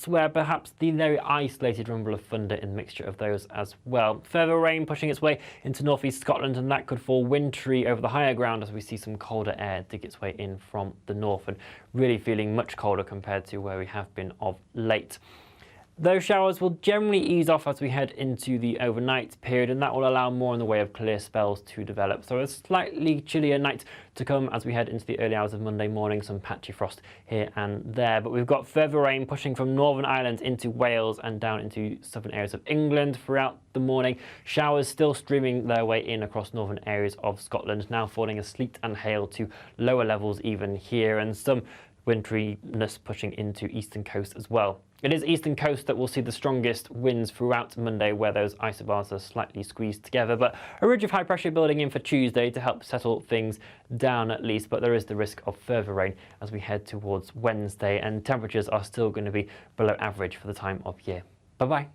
Where perhaps the very isolated rumble of thunder in the mixture of those as well. Further rain pushing its way into northeast Scotland, and that could fall wintry over the higher ground as we see some colder air dig its way in from the north, and really feeling much colder compared to where we have been of late. Those showers will generally ease off as we head into the overnight period, and that will allow more in the way of clear spells to develop. So a slightly chillier night to come as we head into the early hours of Monday morning, some patchy frost here and there. But we've got further rain pushing from Northern Ireland into Wales and down into southern areas of England throughout the morning. Showers still streaming their way in across northern areas of Scotland, now falling as sleet and hail to lower levels even here, and some winteriness pushing into eastern coast as well. It is eastern coast that will see the strongest winds throughout Monday, where those isobars are slightly squeezed together, but a ridge of high pressure building in for Tuesday to help settle things down at least. But there is the risk of further rain as we head towards Wednesday, and temperatures are still going to be below average for the time of year. Bye-bye.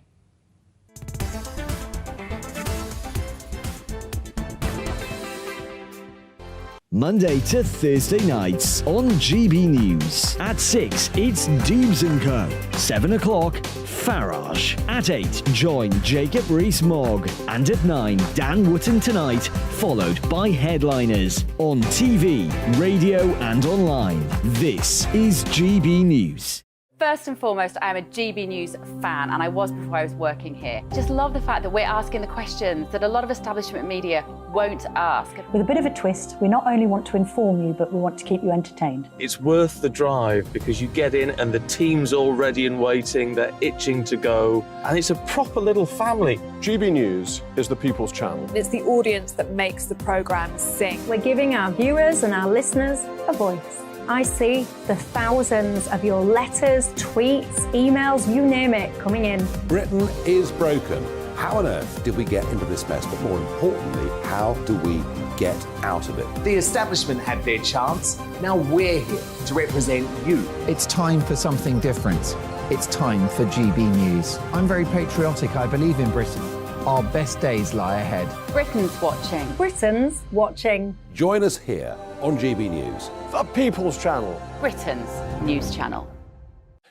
Monday to Thursday nights on GB News. At 6, it's Dubes & Co. 7 o'clock, Farage. At 8, join Jacob Rees-Mogg. And at 9, Dan Wootton Tonight, followed by Headliners. On TV, radio and online. This is GB News. First and foremost, I am a GB News fan, and I was before I was working here. Just love the fact that we're asking the questions that a lot of establishment media won't ask. With a bit of a twist, we not only want to inform you, but we want to keep you entertained. It's worth the drive because you get in and the team's all ready and waiting, they're itching to go, and it's a proper little family. GB News is the People's Channel. It's the audience that makes the programme sing. We're giving our viewers and our listeners a voice. I see the thousands of your letters, tweets, emails, you name it, coming in. Britain is broken. How on earth did we get into this mess? But more importantly, how do we get out of it? The establishment had their chance. Now we're here to represent you. It's time for something different. It's time for GB News. I'm very patriotic. I believe in Britain. Our best days lie ahead. Britain's watching. Britain's watching. Join us here on GB News. The People's Channel. Britain's news channel.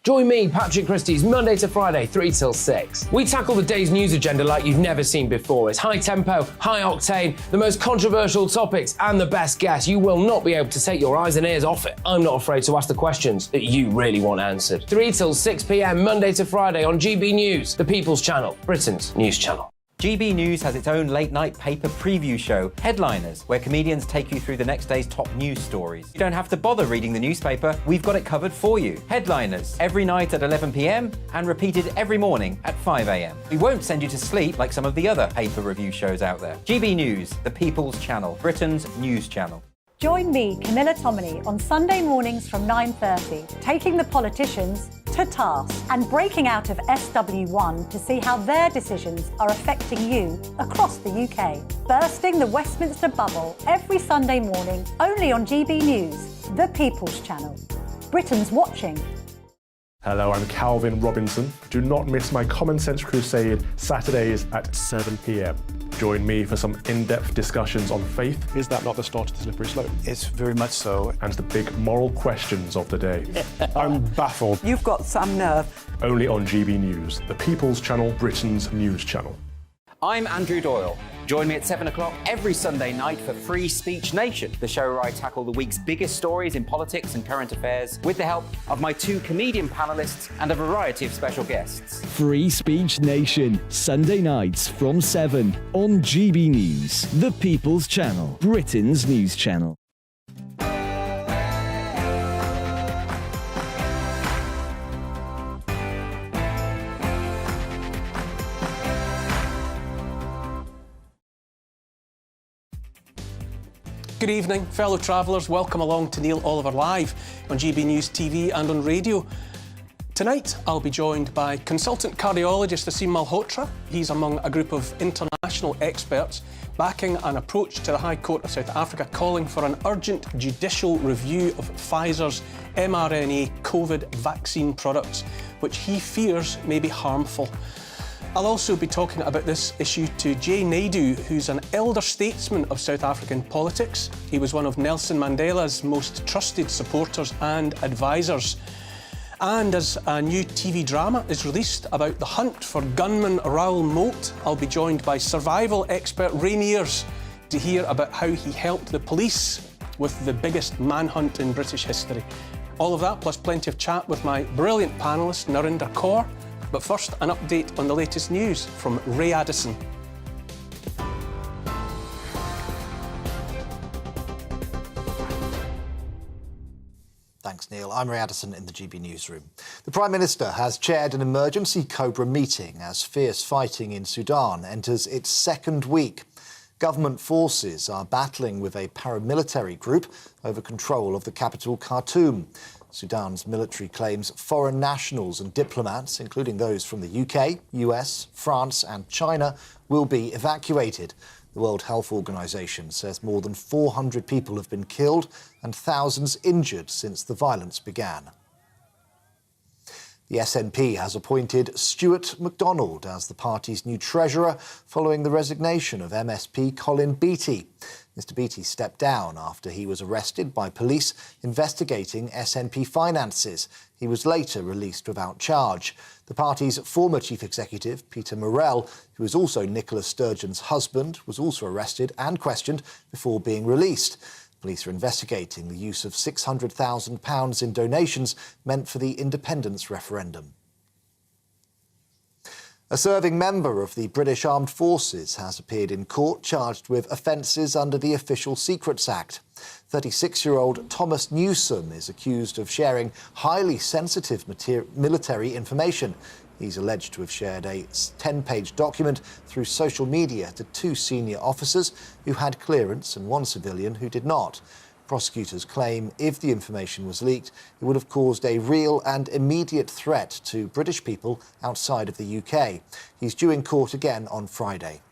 Join me, Patrick Christie's, Monday to Friday, 3 till 6. We tackle the day's news agenda like you've never seen before. It's high tempo, high octane, the most controversial topics and the best guests. You will not be able to take your eyes and ears off it. I'm not afraid to ask the questions that you really want answered. 3 till 6 p.m, Monday to Friday on GB News, the People's Channel, Britain's news channel. GB News has its own late-night paper preview show, Headliners, where comedians take you through the next day's top news stories. You don't have to bother reading the newspaper, we've got it covered for you. Headliners, every night at 11 p.m, and repeated every morning at 5 a.m. We won't send you to sleep like some of the other paper review shows out there. GB News, the People's Channel, Britain's news channel. Join me, Camilla Tominey, on Sunday mornings from 9:30, taking the politicians to task and breaking out of SW1 to see how their decisions are affecting you across the UK. Bursting the Westminster bubble every Sunday morning, only on GB News, the People's Channel. Britain's watching. Hello, I'm Calvin Robinson. Do not miss my Common Sense Crusade Saturdays at 7 p.m. Join me for some in-depth discussions on faith. Is that not the start of the slippery slope? It's very much so. And the big moral questions of the day. I'm baffled. You've got some nerve. Only on GB News, the People's Channel, Britain's news channel. I'm Andrew Doyle. Join me at 7 o'clock every Sunday night for Free Speech Nation, the show where I tackle the week's biggest stories in politics and current affairs with the help of my 2 comedian panellists and a variety of special guests. Free Speech Nation, Sunday nights from 7 on GB News, the People's Channel, Britain's news channel. Good evening, fellow travellers. Welcome along to Neil Oliver Live on GB News TV and on radio. Tonight, I'll be joined by consultant cardiologist Asim Malhotra. He's among a group of international experts backing an approach to the High Court of South Africa calling for an urgent judicial review of Pfizer's mRNA COVID vaccine products, which he fears may be harmful. I'll also be talking about this issue to Jay Naidoo, who's an elder statesman of South African politics. He was one of Nelson Mandela's most trusted supporters and advisors. And as a new TV drama is released about the hunt for gunman Raoul Moat, I'll be joined by survival expert Ray Mears to hear about how he helped the police with the biggest manhunt in British history. All of that, plus plenty of chat with my brilliant panellist, Narinder Kaur. But first, an update on the latest news from Ray Addison. Thanks, Neil. I'm Ray Addison in the GB Newsroom. The Prime Minister has chaired an emergency Cobra meeting as fierce fighting in Sudan enters its second week. Government forces are battling with a paramilitary group over control of the capital, Khartoum. Sudan's military claims foreign nationals and diplomats, including those from the UK, US, France and China, will be evacuated. The World Health Organization says more than 400 people have been killed and thousands injured since the violence began. The SNP has appointed Stuart MacDonald as the party's new treasurer following the resignation of MSP Colin Beattie. Mr Beattie stepped down after he was arrested by police investigating SNP finances. He was later released without charge. The party's former chief executive, Peter Murrell, who is also Nicola Sturgeon's husband, was also arrested and questioned before being released. Police are investigating the use of £600,000 in donations meant for the independence referendum. A serving member of the British Armed Forces has appeared in court charged with offences under the Official Secrets Act. 36-year-old Thomas Newsome is accused of sharing highly sensitive military information. He's alleged to have shared a 10-page document through social media to 2 senior officers who had clearance and 1 civilian who did not. Prosecutors claim if the information was leaked, it would have caused a real and immediate threat to British people outside of the UK. He's due in court again on Friday.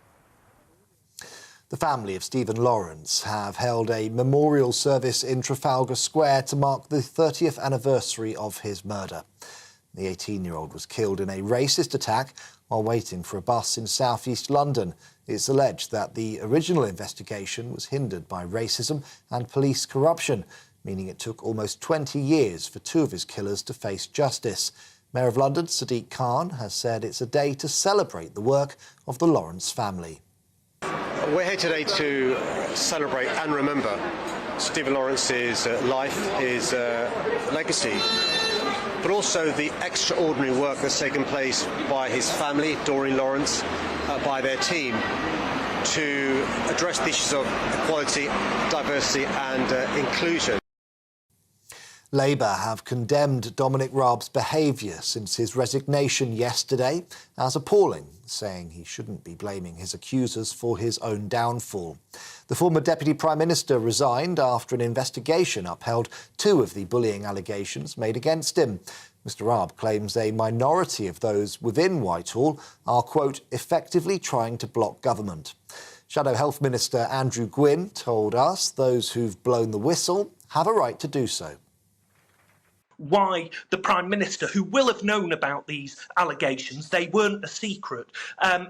The family of Stephen Lawrence have held a memorial service in Trafalgar Square to mark the 30th anniversary of his murder. The 18-year-old was killed in a racist attack while waiting for a bus in south-east London. It's alleged that the original investigation was hindered by racism and police corruption, meaning it took almost 20 years for 2 of his killers to face justice. Mayor of London, Sadiq Khan, has said it's a day to celebrate the work of the Lawrence family. We're here today to celebrate and remember Stephen Lawrence's life, his legacy, but also the extraordinary work that's taken place by his family, Doreen Lawrence, by their team, to address the issues of equality, diversity and inclusion. Labour have condemned Dominic Raab's behaviour since his resignation yesterday as appalling, saying he shouldn't be blaming his accusers for his own downfall. The former Deputy Prime Minister resigned after an investigation upheld 2 of the bullying allegations made against him. Mr Raab claims a minority of those within Whitehall are, quote, effectively trying to block government. Shadow Health Minister Andrew Gwynn told us those who've blown the whistle have a right to do so. Why the Prime Minister, who will have known about these allegations, they weren't a secret,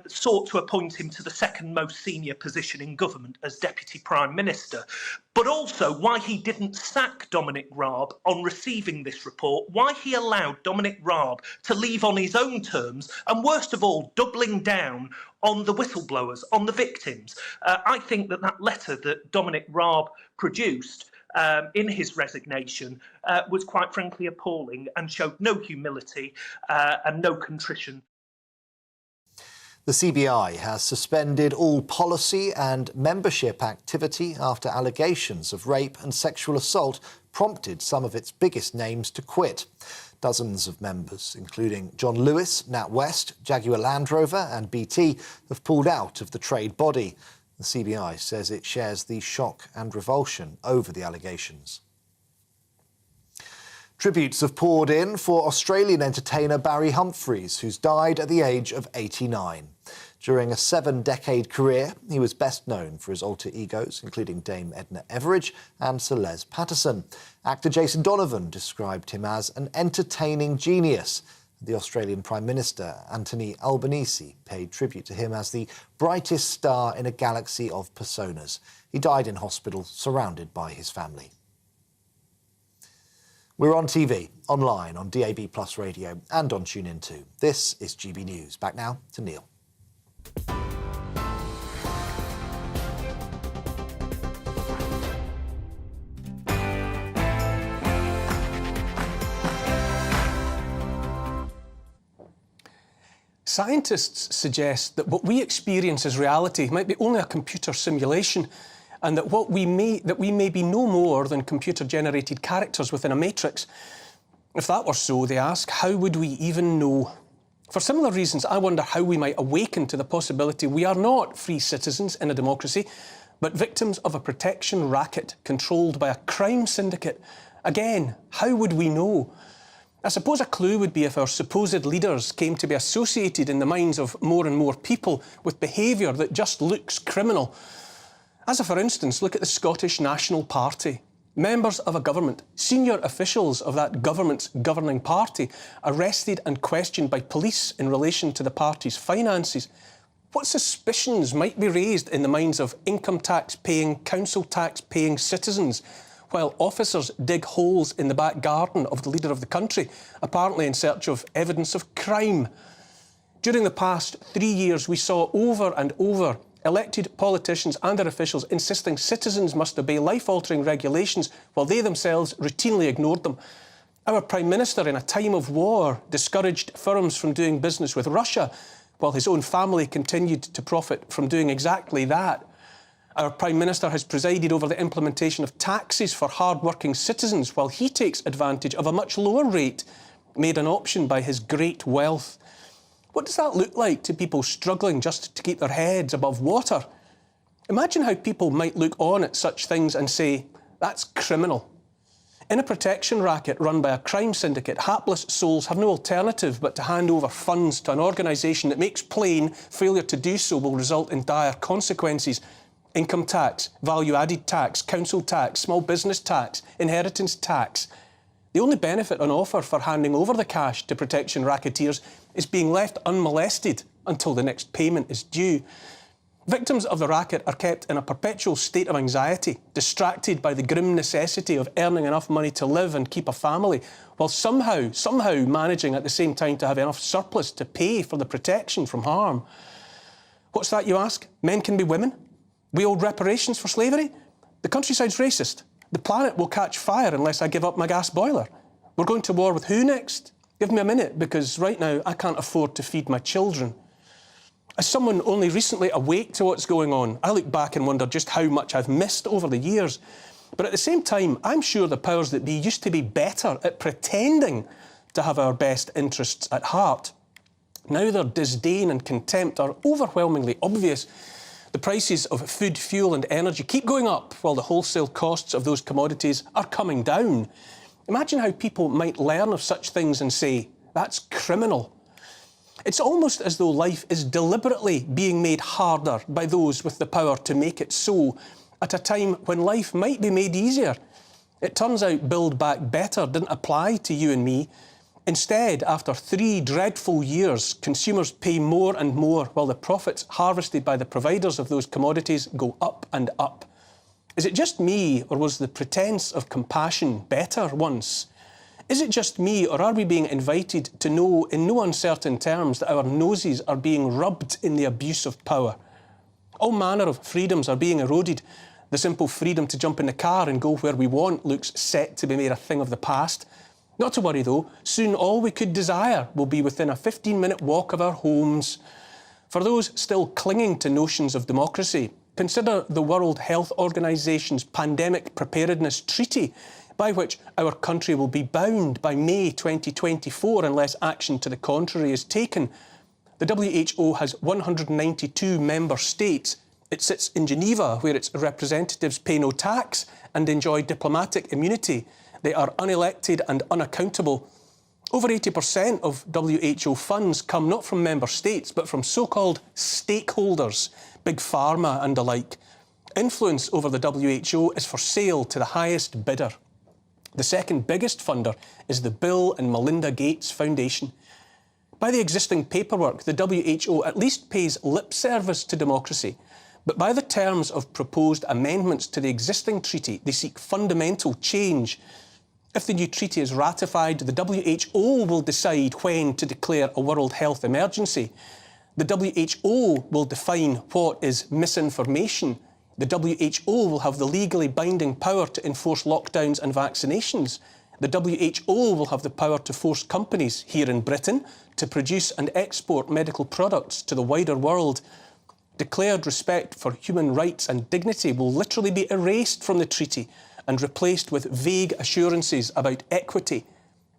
sought to appoint him to the second most senior position in government as Deputy Prime Minister, but also why he didn't sack Dominic Raab on receiving this report, why he allowed Dominic Raab to leave on his own terms, and worst of all, doubling down on the whistleblowers, on the victims. I think that letter that Dominic Raab produced in his resignation was quite frankly appalling and showed no humility and no contrition. The CBI has suspended all policy and membership activity after allegations of rape and sexual assault prompted some of its biggest names to quit. Dozens of members, including John Lewis, NatWest, Jaguar Land Rover and BT, have pulled out of the trade body. The CBI says it shares the shock and revulsion over the allegations. Tributes have poured in for Australian entertainer Barry Humphries, who's died at the age of 89. During a 7-decade career, he was best known for his alter egos, including Dame Edna Everage and Sir Les Patterson. Actor Jason Donovan described him as an entertaining genius. The Australian Prime Minister, Anthony Albanese, paid tribute to him as the brightest star in a galaxy of personas. He died in hospital, surrounded by his family. We're on TV, online, on DAB Plus radio and on TuneIn too. This is GB News. Back now to Neil. Scientists suggest that what we experience as reality might be only a computer simulation, and that we may be no more than computer-generated characters within a matrix. If that were so, they ask, how would we even know? For similar reasons, I wonder how we might awaken to the possibility we are not free citizens in a democracy, but victims of a protection racket controlled by a crime syndicate. Again, how would we know? I suppose a clue would be if our supposed leaders came to be associated in the minds of more and more people with behaviour that just looks criminal. As a for instance, look at the Scottish National Party. Members of a government, senior officials of that government's governing party, arrested and questioned by police in relation to the party's finances. What suspicions might be raised in the minds of income tax-paying, council tax-paying citizens, while officers dig holes in the back garden of the leader of the country, apparently in search of evidence of crime? During the past 3 years, we saw over and over elected politicians and their officials insisting citizens must obey life-altering regulations while they themselves routinely ignored them. Our Prime Minister, in a time of war, discouraged firms from doing business with Russia, while his own family continued to profit from doing exactly that. Our Prime Minister has presided over the implementation of taxes for hard-working citizens while he takes advantage of a much lower rate made an option by his great wealth. What does that look like to people struggling just to keep their heads above water? Imagine how people might look on at such things and say, that's criminal. In a protection racket run by a crime syndicate, hapless souls have no alternative but to hand over funds to an organisation that makes plain failure to do so will result in dire consequences. Income tax, value-added tax, council tax, small business tax, inheritance tax. The only benefit on offer for handing over the cash to protection racketeers is being left unmolested until the next payment is due. Victims of the racket are kept in a perpetual state of anxiety, distracted by the grim necessity of earning enough money to live and keep a family, while somehow managing at the same time to have enough surplus to pay for the protection from harm. What's that, you ask? Men can be women? We owed reparations for slavery? The countryside's racist. The planet will catch fire unless I give up my gas boiler. We're going to war with who next? Give me a minute, because right now I can't afford to feed my children. As someone only recently awake to what's going on, I look back and wonder just how much I've missed over the years. But at the same time, I'm sure the powers that be used to be better at pretending to have our best interests at heart. Now their disdain and contempt are overwhelmingly obvious. The prices of food, fuel and energy keep going up while the wholesale costs of those commodities are coming down. Imagine how people might learn of such things and say, that's criminal. It's almost as though life is deliberately being made harder by those with the power to make it so, at a time when life might be made easier. It turns out Build Back Better didn't apply to you and me. Instead, after 3 dreadful years, consumers pay more and more while the profits harvested by the providers of those commodities go up and up. Is it just me, or was the pretence of compassion better once? Is it just me, or are we being invited to know in no uncertain terms that our noses are being rubbed in the abuse of power? All manner of freedoms are being eroded. The simple freedom to jump in the car and go where we want looks set to be made a thing of the past. Not to worry though, soon all we could desire will be within a 15-minute walk of our homes. For those still clinging to notions of democracy, consider the World Health Organization's Pandemic Preparedness Treaty, by which our country will be bound by May 2024 unless action to the contrary is taken. The WHO has 192 member states. It sits in Geneva, where its representatives pay no tax and enjoy diplomatic immunity. They are unelected and unaccountable. Over 80% of WHO funds come not from member states, but from so-called stakeholders, big pharma and the like. Influence over the WHO is for sale to the highest bidder. The second biggest funder is the Bill and Melinda Gates Foundation. By the existing paperwork, the WHO at least pays lip service to democracy, but by the terms of proposed amendments to the existing treaty, they seek fundamental change. If the new treaty is ratified, the WHO will decide when to declare a World Health Emergency. The WHO will define what is misinformation. The WHO will have the legally binding power to enforce lockdowns and vaccinations. The WHO will have the power to force companies here in Britain to produce and export medical products to the wider world. Declared respect for human rights and dignity will literally be erased from the treaty and replaced with vague assurances about equity.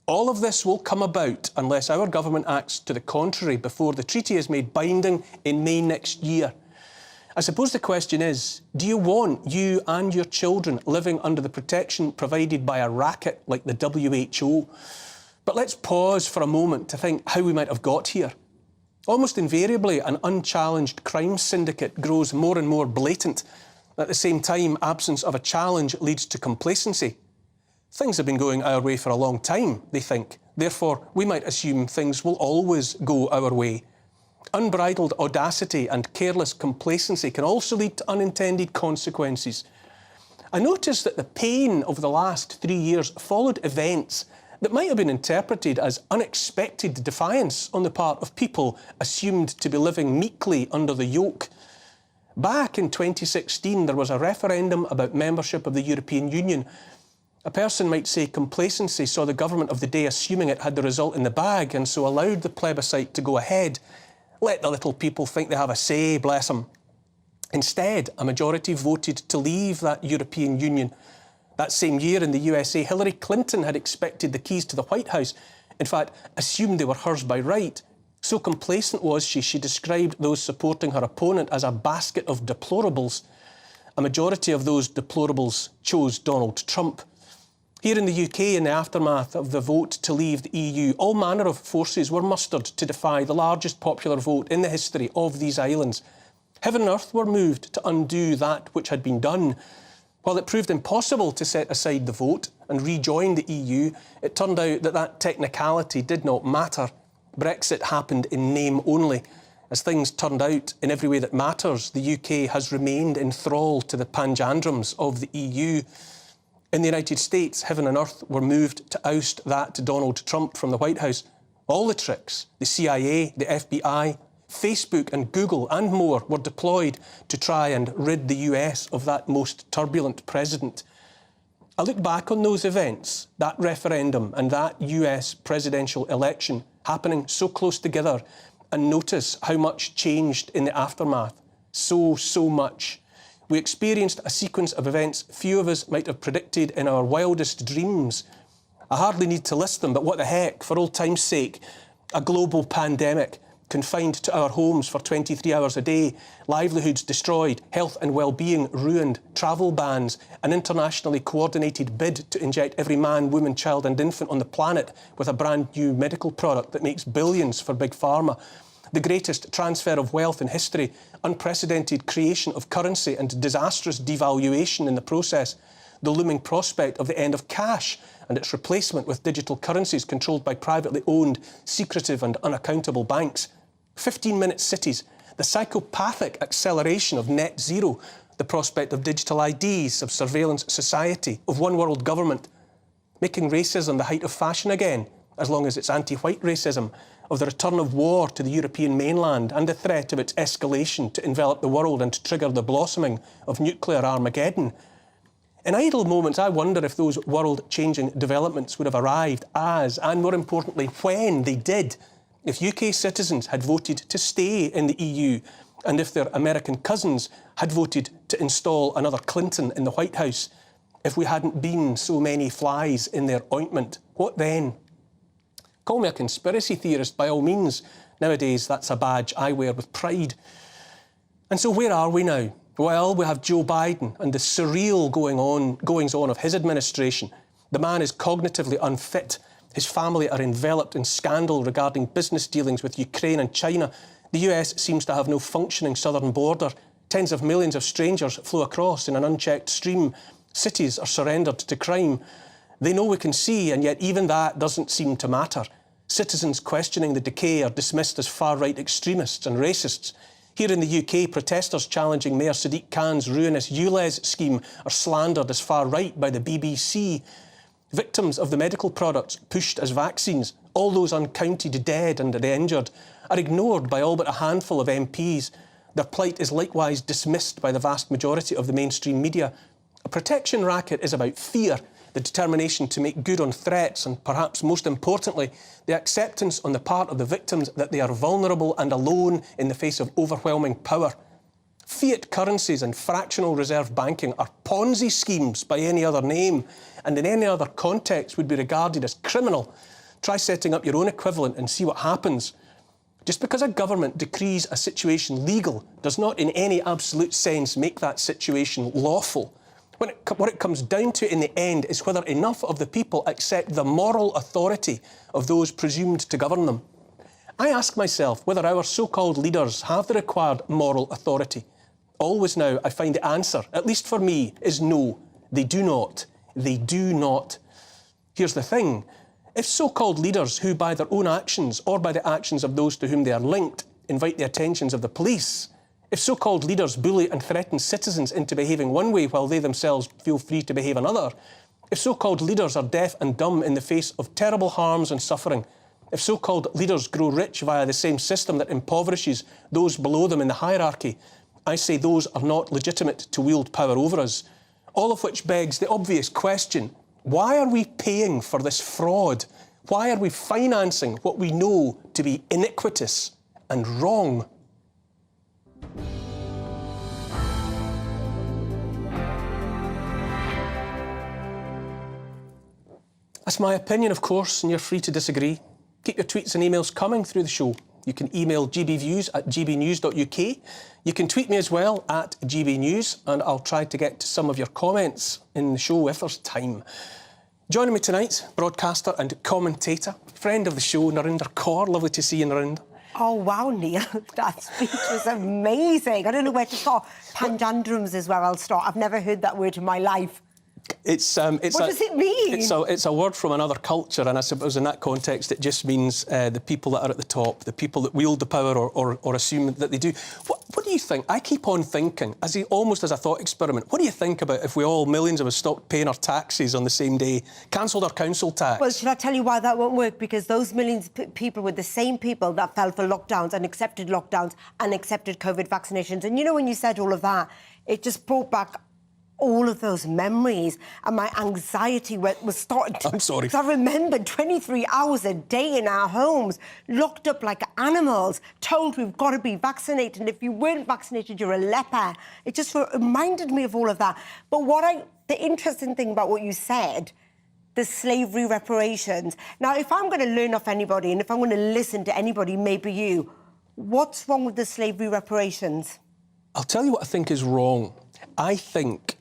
All of this will come about unless our government acts to the contrary before the treaty is made binding in May next year. I suppose the question is, do you want you and your children living under the protection provided by a racket like the WHO? But let's pause for a moment to think how we might have got here. Almost invariably, an unchallenged crime syndicate grows more and more blatant. At the same time, absence of a challenge leads to complacency. Things have been going our way for a long time, they think. Therefore, we might assume things will always go our way. Unbridled audacity and careless complacency can also lead to unintended consequences. I noticed that the pain of the last 3 years followed events that might have been interpreted as unexpected defiance on the part of people assumed to be living meekly under the yoke. Back in 2016, there was a referendum about membership of the European Union. A person might say complacency saw the government of the day assuming it had the result in the bag and so allowed the plebiscite to go ahead. Let the little people think they have a say, bless them. Instead, a majority voted to leave that European Union. That same year in the USA, Hillary Clinton had expected the keys to the White House. In fact, assumed they were hers by right. So complacent was she described those supporting her opponent as a basket of deplorables. A majority of those deplorables chose Donald Trump. Here in the UK, in the aftermath of the vote to leave the EU, all manner of forces were mustered to defy the largest popular vote in the history of these islands. Heaven and earth were moved to undo that which had been done. While it proved impossible to set aside the vote and rejoin the EU, it turned out that that technicality did not matter. Brexit happened in name only. As things turned out in every way that matters, the UK has remained in thrall to the panjandrums of the EU. In the United States, heaven and earth were moved to oust that Donald Trump from the White House. All the tricks, the CIA, the FBI, Facebook and Google and more were deployed to try and rid the US of that most turbulent president. I look back on those events, that referendum and that US presidential election happening so close together and notice how much changed in the aftermath. So much. We experienced a sequence of events few of us might have predicted in our wildest dreams. I hardly need to list them, but what the heck, for old time's sake. A global pandemic, confined to our homes for 23 hours a day, livelihoods destroyed, health and well-being ruined, travel bans, an internationally coordinated bid to inject every man, woman, child and infant on the planet with a brand new medical product that makes billions for Big Pharma, the greatest transfer of wealth in history, unprecedented creation of currency and disastrous devaluation in the process, the looming prospect of the end of cash and its replacement with digital currencies controlled by privately owned, secretive and unaccountable banks, 15-minute cities, the psychopathic acceleration of net zero, the prospect of digital IDs, of surveillance society, of one world government, making racism the height of fashion again, as long as it's anti-white racism, of the return of war to the European mainland and the threat of its escalation to envelop the world and to trigger the blossoming of nuclear Armageddon. In idle moments, I wonder if those world-changing developments would have arrived as, and more importantly, when they did, if UK citizens had voted to stay in the EU and if their American cousins had voted to install another Clinton in the White House, if we hadn't been so many flies in their ointment, what then? Call me a conspiracy theorist by all means. Nowadays, that's a badge I wear with pride. And so where are we now? Well, we have Joe Biden and the surreal goings-on of his administration. The man is cognitively unfit. His family are enveloped in scandal regarding business dealings with Ukraine and China. The US seems to have no functioning southern border. Tens of millions of strangers flow across in an unchecked stream. Cities are surrendered to crime. They know we can see, and yet even that doesn't seem to matter. Citizens questioning the decay are dismissed as far-right extremists and racists. Here in the UK, protesters challenging Mayor Sadiq Khan's ruinous ULEZ scheme are slandered as far-right by the BBC. Victims of the medical products pushed as vaccines, all those uncounted dead and the injured, are ignored by all but a handful of MPs. Their plight is likewise dismissed by the vast majority of the mainstream media. A protection racket is about fear, the determination to make good on threats, and perhaps most importantly, the acceptance on the part of the victims that they are vulnerable and alone in the face of overwhelming power. Fiat currencies and fractional reserve banking are Ponzi schemes by any other name, and in any other context would be regarded as criminal. Try setting up your own equivalent and see what happens. Just because a government decrees a situation legal does not in any absolute sense make that situation lawful. What it comes down to in the end is whether enough of the people accept the moral authority of those presumed to govern them. I ask myself whether our so-called leaders have the required moral authority. Always now, I find the answer, at least for me, is no. They do not. They do not. Here's the thing. If so-called leaders who, by their own actions or by the actions of those to whom they are linked, invite the attentions of the police, if so-called leaders bully and threaten citizens into behaving one way while they themselves feel free to behave another, if so-called leaders are deaf and dumb in the face of terrible harms and suffering, if so-called leaders grow rich via the same system that impoverishes those below them in the hierarchy, I say those are not legitimate to wield power over us. All of which begs the obvious question, why are we paying for this fraud? Why are we financing what we know to be iniquitous and wrong? That's my opinion, of course, and you're free to disagree. Keep your tweets and emails coming through the show. You can email gbviews@gbnews.uk. You can tweet me as well at gbnews, and I'll try to get to some of your comments in the show if there's time. Joining me tonight, broadcaster and commentator, friend of the show, Narinder Kaur. Lovely to see you, Narinder. Oh, wow, Neil. That speech was amazing. I don't know where to start. Panjandrums is where I'll start. I've never heard that word in my life. What does it mean? It's a word from another culture, and I suppose in that context it just means the people that are at the top, the people that wield the power or assume that they do. What do you think? I keep on thinking, almost as a thought experiment, what do you think about if we all, millions of us, stopped paying our taxes on the same day, cancelled our council tax? Well, should I tell you why that won't work? Because those millions of people were the same people that fell for lockdowns and accepted lockdowns and accepted COVID vaccinations. And you know, when you said all of that, it just brought back all of those memories, and my anxiety was starting to... I'm sorry. I remembered 23 hours a day in our homes, locked up like animals, told we've got to be vaccinated, and if you weren't vaccinated, you're a leper. It just reminded me of all of that. But the interesting thing about what you said, the slavery reparations. Now, if I'm going to learn off anybody, and if I'm going to listen to anybody, maybe you, what's wrong with the slavery reparations? I'll tell you what I think is wrong. I think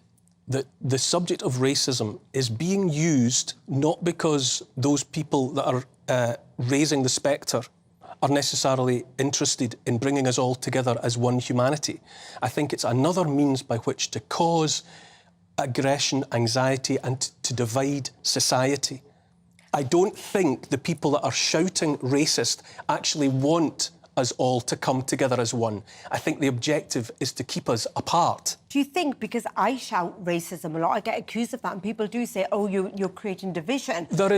that the subject of racism is being used not because those people that are raising the spectre are necessarily interested in bringing us all together as one humanity. I think it's another means by which to cause aggression, anxiety, and to divide society. I don't think the people that are shouting racist actually want us all to come together as one. I think the objective is to keep us apart. Do you think, because I shout racism a lot, I get accused of that, and people do say, oh, you're creating division. But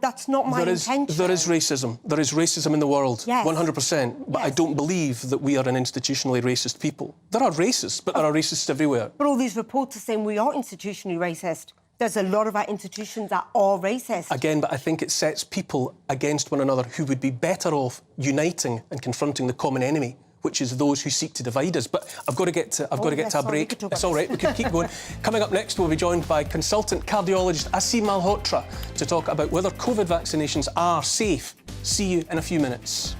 that's not my intention. There is racism. There is racism in the world, yes. 100%. But yes. I don't believe that we are an institutionally racist people. There are racists, but there are racists everywhere. But all these reports are saying we are institutionally racist. There's a lot of our institutions that are racist. Again, but I think it sets people against one another who would be better off uniting and confronting the common enemy, which is those who seek to divide us. But I've got to get to a break. It's all right, we can keep going. Coming up next, we'll be joined by consultant cardiologist Asim Malhotra to talk about whether COVID vaccinations are safe. See you in a few minutes.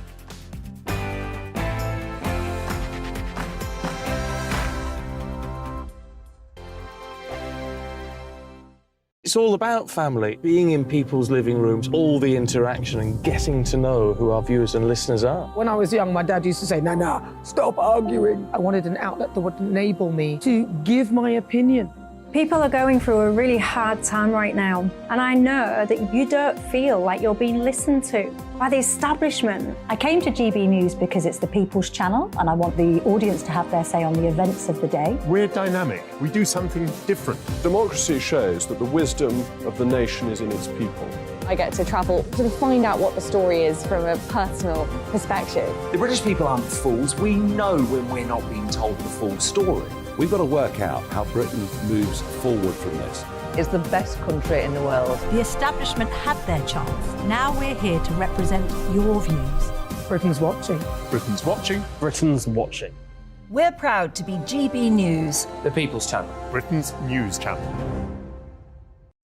It's all about family, being in people's living rooms, all the interaction and getting to know who our viewers and listeners are. When I was young, my dad used to say, Nana, stop arguing. I wanted an outlet that would enable me to give my opinion. People are going through a really hard time right now, and I know that you don't feel like you're being listened to. by the establishment. I came to GB News because it's the People's Channel and I want the audience to have their say on the events of the day. We're dynamic. We do something different. Democracy shows that the wisdom of the nation is in its people. I get to travel to find out what the story is from a personal perspective. The British people aren't fools. We know when we're not being told the full story. We've got to work out how Britain moves forward from this. It's the best country in the world. The establishment had their chance. Now we're here to represent your views. Britain's watching. Britain's watching. Britain's watching. We're proud to be GB News. The People's Channel. Britain's news channel.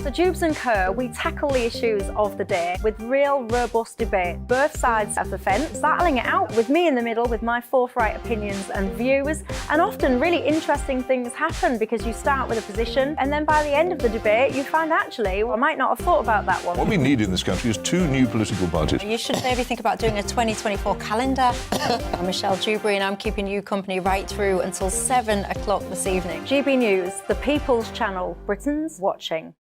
So Dubes and Co, we tackle the issues of the day with real, robust debate, both sides of the fence, battling it out with me in the middle with my forthright opinions and views. And often really interesting things happen because you start with a position and then by the end of the debate you find actually, well, I might not have thought about that one. What we need in this country is 2 new political parties. You should maybe think about doing a 2024 calendar. I'm Michelle Dewberry and I'm keeping you company right through until 7 o'clock this evening. GB News, the People's Channel, Britain's watching.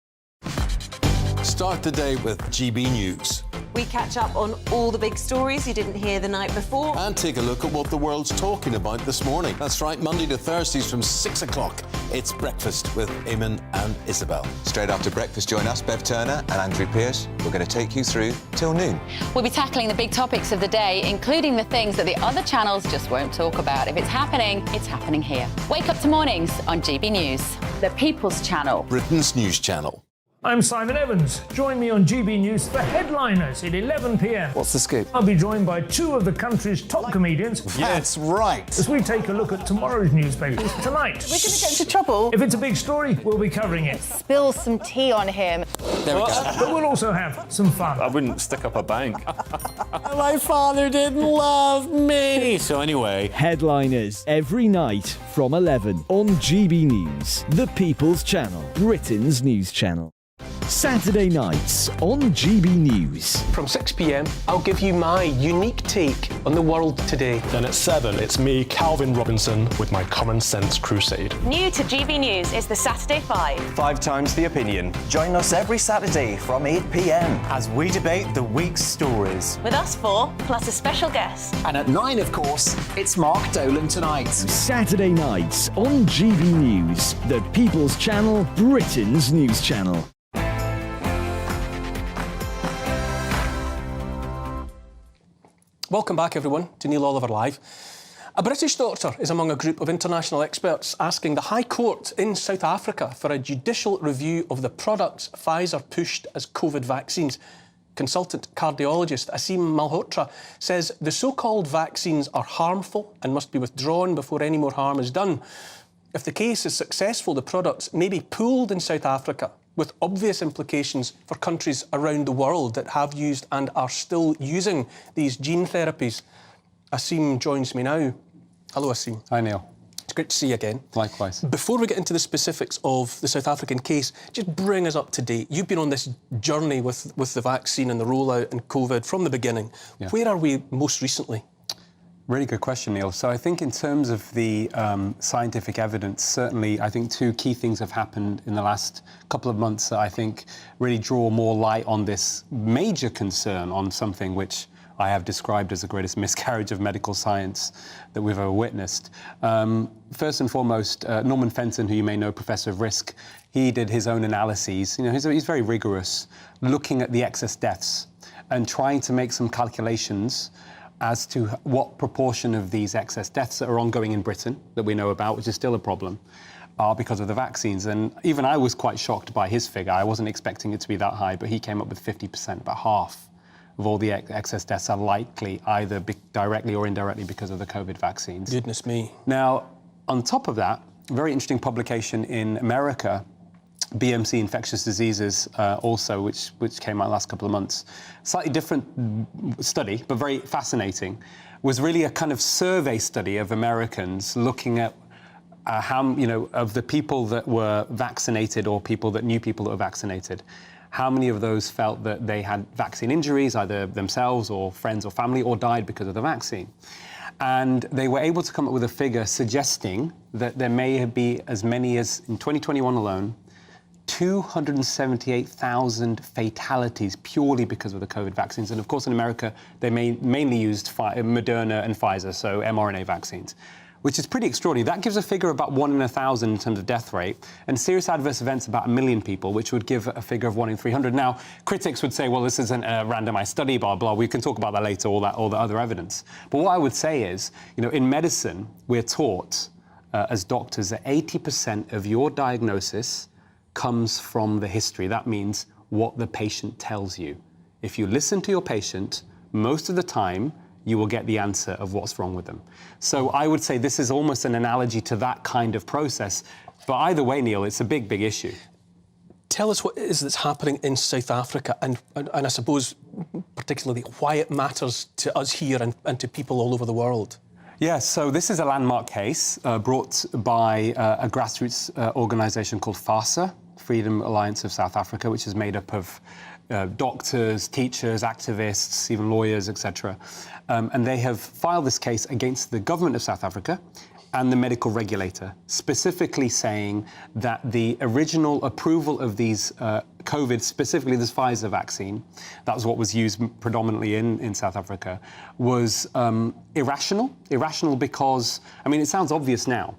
Start the day with GB News. We catch up on all the big stories you didn't hear the night before. And take a look at what the world's talking about this morning. That's right, Monday to Thursdays from 6 o'clock. It's Breakfast with Eamon and Isabel. Straight after breakfast, join us, Bev Turner and Andrew Pearce. We're going to take you through till noon. We'll be tackling the big topics of the day, including the things that the other channels just won't talk about. If it's happening here. Wake up to mornings on GB News, the People's Channel. Britain's news channel. I'm Simon Evans. Join me on GB News for Headliners at 11 p.m. What's the scoop? I'll be joined by 2 of the country's top comedians. That's right. As we take a look at tomorrow's newspapers tonight. We're going to get into trouble. If it's a big story, we'll be covering it. Spill some tea on him. There we go. But we'll also have some fun. I wouldn't stick up a bank. My father didn't love me. So anyway. Headliners every night from 11 on GB News, the People's Channel, Britain's news channel. Saturday nights on GB News. From 6 p.m, I'll give you my unique take on the world today. Then at 7, it's me, Calvin Robinson, with my Common Sense Crusade. New to GB News is the Saturday 5. 5 times the opinion. Join us every Saturday from 8 p.m. as we debate the week's stories. With us 4, plus a special guest. And at 9, of course, it's Mark Dolan Tonight. Saturday nights on GB News, the People's Channel, Britain's news channel. Welcome back, everyone, to Neil Oliver Live. A British doctor is among a group of international experts asking the High Court in South Africa for a judicial review of the products Pfizer pushed as COVID vaccines. Consultant cardiologist Asim Malhotra says the so-called vaccines are harmful and must be withdrawn before any more harm is done. If the case is successful, the products may be pooled in South Africa, with obvious implications for countries around the world that have used and are still using these gene therapies. Asim joins me now. Hello, Asim. Hi, Neil. It's great to see you again. Likewise. Before we get into the specifics of the South African case, just bring us up to date. You've been on this journey with the vaccine and the rollout and COVID from the beginning. Yeah. Where are we most recently? Really good question, Neil. So I think in terms of the scientific evidence, certainly I think 2 key things have happened in the last couple of months that I think really draw more light on this major concern on something which I have described as the greatest miscarriage of medical science that we've ever witnessed. First and foremost, Norman Fenton, who you may know, Professor of Risk, he did his own analyses. You know, he's very rigorous, looking at the excess deaths and trying to make some calculations as to what proportion of these excess deaths that are ongoing in Britain, that we know about, which is still a problem, are because of the vaccines. And even I was quite shocked by his figure. I wasn't expecting it to be that high, but he came up with 50%, about half of all the excess deaths are likely either directly or indirectly because of the COVID vaccines. Goodness me. Now, on top of that, a very interesting publication in America, BMC Infectious Diseases also, which came out last couple of months. Slightly different study, but very fascinating. Was really a kind of survey study of Americans looking at how, you know, of the people that were vaccinated or people that knew people that were vaccinated, how many of those felt that they had vaccine injuries, either themselves or friends or family, or died because of the vaccine. And they were able to come up with a figure suggesting that there may be as many as, in 2021 alone, 278,000 fatalities purely because of the COVID vaccines. And of course, in America, they mainly used Moderna and Pfizer, so mRNA vaccines, which is pretty extraordinary. That gives a figure about 1 in 1,000 in terms of death rate, and serious adverse events about 1 million people, which would give a figure of 1 in 300. Now, critics would say, well, this isn't a randomized study, blah, blah. We can talk about that later, all the other evidence. But what I would say is, in medicine, we're taught as doctors that 80% of your diagnosis comes from the history. That means what the patient tells you. If you listen to your patient, most of the time, you will get the answer of what's wrong with them. So I would say this is almost an analogy to that kind of process. But either way, Neil, it's a big, big issue. Tell us what it is that's happening in South Africa and I suppose particularly why it matters to us here and to people all over the world. Yeah, so this is a landmark case brought by a grassroots organisation called FASA, Freedom Alliance of South Africa, which is made up of doctors, teachers, activists, even lawyers, etc. And they have filed this case against the government of South Africa and the medical regulator, specifically saying that the original approval of these COVID, specifically this Pfizer vaccine, that was what was used predominantly in South Africa, was irrational. Irrational because, I mean, it sounds obvious now,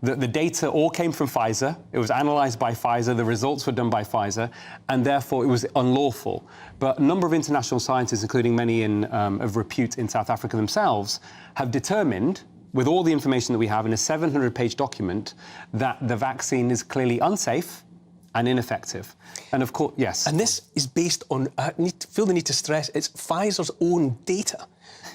that the data all came from Pfizer, it was analysed by Pfizer, the results were done by Pfizer, and therefore it was unlawful. But a number of international scientists, including many of repute in South Africa themselves, have determined, with all the information that we have in a 700-page document, that the vaccine is clearly unsafe and ineffective. And of course, yes. And this is based on, feel the need to stress, it's Pfizer's own data.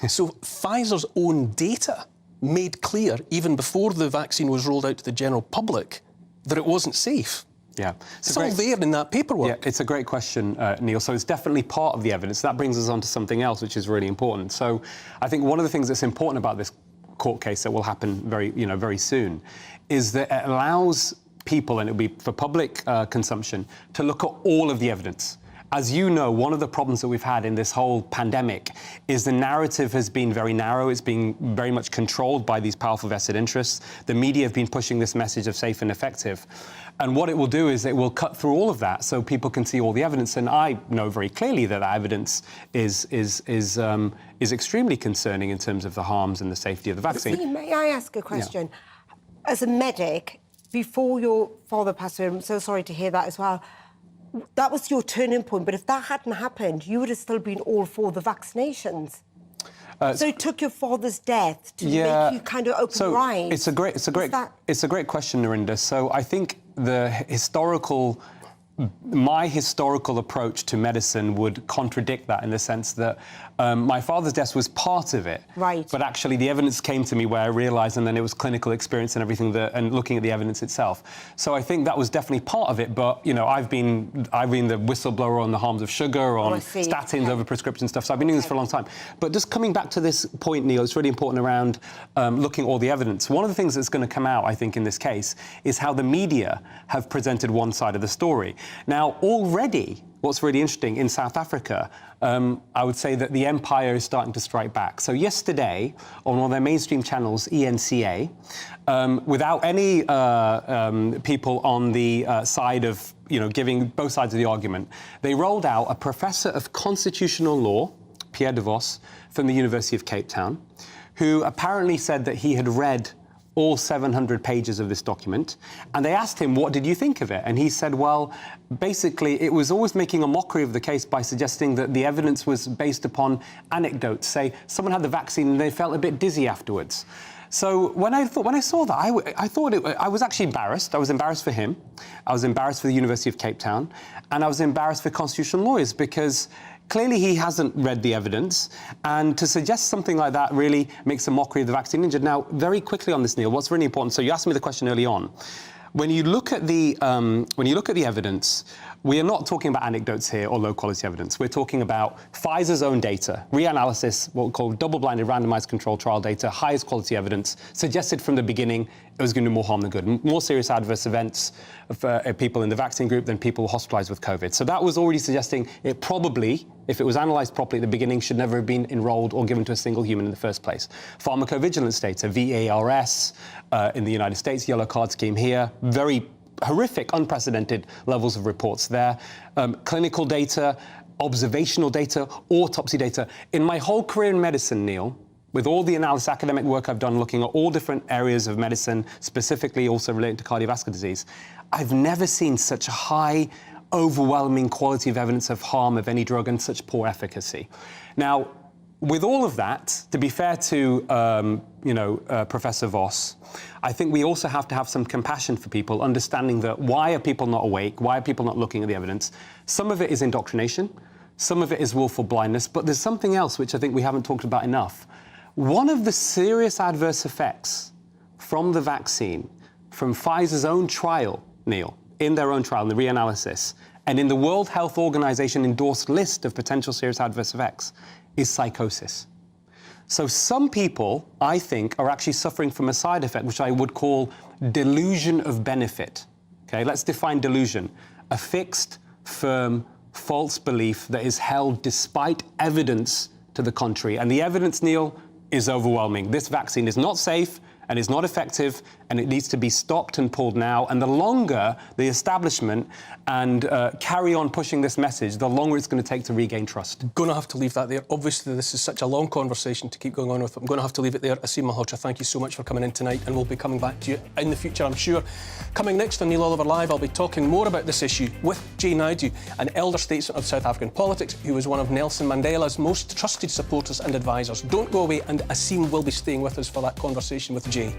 So Pfizer's own data made clear, even before the vaccine was rolled out to the general public, that it wasn't safe. Yeah. It's all there in that paperwork. Yeah, it's a great question, Neil. So it's definitely part of the evidence. That brings us on to something else, which is really important. So I think one of the things that's important about this court case that will happen very soon is that it allows people, and it'll be for public consumption, to look at all of the evidence. As you know, one of the problems that we've had in this whole pandemic is the narrative has been very narrow. It's been very much controlled by these powerful vested interests. The media have been pushing this message of safe and effective. And what it will do is it will cut through all of that so people can see all the evidence. And I know very clearly that evidence is extremely concerning in terms of the harms and the safety of the vaccine. See, may I ask a question? Yeah. As a medic, before your father passed away, I'm so sorry to hear that as well, that was your turning point, but if that hadn't happened, you would have still been all for the vaccinations. So it took your father's death to make you kind of open your eyes. It's a great question, Narinda. So I think my historical approach to medicine would contradict that in the sense that my father's death was part of it. Right. But actually the evidence came to me where I realised, and then it was clinical experience and everything, and looking at the evidence itself. So I think that was definitely part of it. But, I've been the whistleblower on the harms of sugar, on statins over prescription stuff. So I've been doing this for a long time. But just coming back to this point, Neil, it's really important around looking at all the evidence. One of the things that's going to come out, I think, in this case is how the media have presented one side of the story. Now, already, what's really interesting, in South Africa, I would say that the empire is starting to strike back. So yesterday, on one of their mainstream channels, ENCA, without any people on the side of, giving both sides of the argument, they rolled out a professor of constitutional law, Pierre de Vos, from the University of Cape Town, who apparently said that he had read all 700 pages of this document, and they asked him, what did you think of it? And he said, well, basically, it was always making a mockery of the case by suggesting that the evidence was based upon anecdotes. Say, someone had the vaccine and they felt a bit dizzy afterwards. So when I saw that, I was actually embarrassed. I was embarrassed for him. I was embarrassed for the University of Cape Town, and I was embarrassed for constitutional lawyers because clearly he hasn't read the evidence, and to suggest something like that really makes a mockery of the vaccine injured. Now, very quickly on this, Neil, what's really important, so you asked me the question early on. When you look at the evidence, we are not talking about anecdotes here or low-quality evidence. We're talking about Pfizer's own data, reanalysis, what we call double-blinded randomized controlled trial data, highest quality evidence, suggested from the beginning it was going to do more harm than good. More serious adverse events for people in the vaccine group than people hospitalized with COVID. So that was already suggesting it probably, if it was analysed properly at the beginning, should never have been enrolled or given to a single human in the first place. Pharmacovigilance data, VARS in the United States, yellow card scheme here, very horrific, unprecedented levels of reports there. Clinical data, observational data, autopsy data. In my whole career in medicine, Neil, with all the analysis, academic work I've done looking at all different areas of medicine, specifically also relating to cardiovascular disease, I've never seen such a high, overwhelming quality of evidence of harm of any drug and such poor efficacy. Now, with all of that, to be fair to Professor Voss, I think we also have to have some compassion for people, understanding that why are people not awake? Why are people not looking at the evidence? Some of it is indoctrination, some of it is willful blindness, but there's something else which I think we haven't talked about enough. One of the serious adverse effects from the vaccine, from Pfizer's own trial, Neil, in their own trial, in the reanalysis, and in the World Health Organization endorsed list of potential serious adverse effects, is psychosis. So some people, I think, are actually suffering from a side effect, which I would call delusion of benefit. Okay, let's define delusion. A fixed, firm, false belief that is held despite evidence to the contrary. And the evidence, Neil, is overwhelming. This vaccine is not safe and is not effective, and it needs to be stopped and pulled now. And the longer the establishment and carry on pushing this message, the longer it's going to take to regain trust. Going to have to leave that there. Obviously, this is such a long conversation to keep going on with. I'm going to have to leave it there. Asim Malhotra, thank you so much for coming in tonight, and we'll be coming back to you in the future, I'm sure. Coming next on Neil Oliver Live, I'll be talking more about this issue with Jay Naidu, an elder statesman of South African politics who was one of Nelson Mandela's most trusted supporters and advisors. Don't go away, and Asim will be staying with us for that conversation with Jay.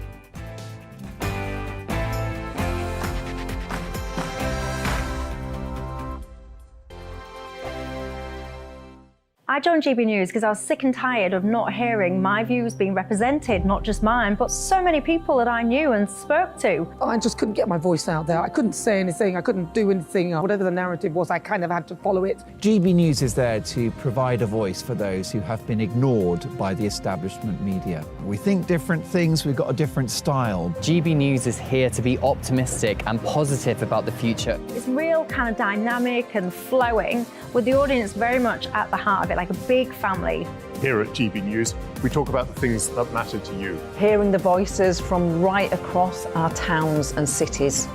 I joined GB News because I was sick and tired of not hearing my views being represented, not just mine, but so many people that I knew and spoke to. I just couldn't get my voice out there. I couldn't say anything. I couldn't do anything. Whatever the narrative was, I kind of had to follow it. GB News is there to provide a voice for those who have been ignored by the establishment media. We think different things, we've got a different style. GB News is here to be optimistic and positive about the future. It's real kind of dynamic and flowing, with the audience very much at the heart of it, like a big family. Here at GB News, we talk about the things that matter to you. Hearing the voices from right across our towns and cities,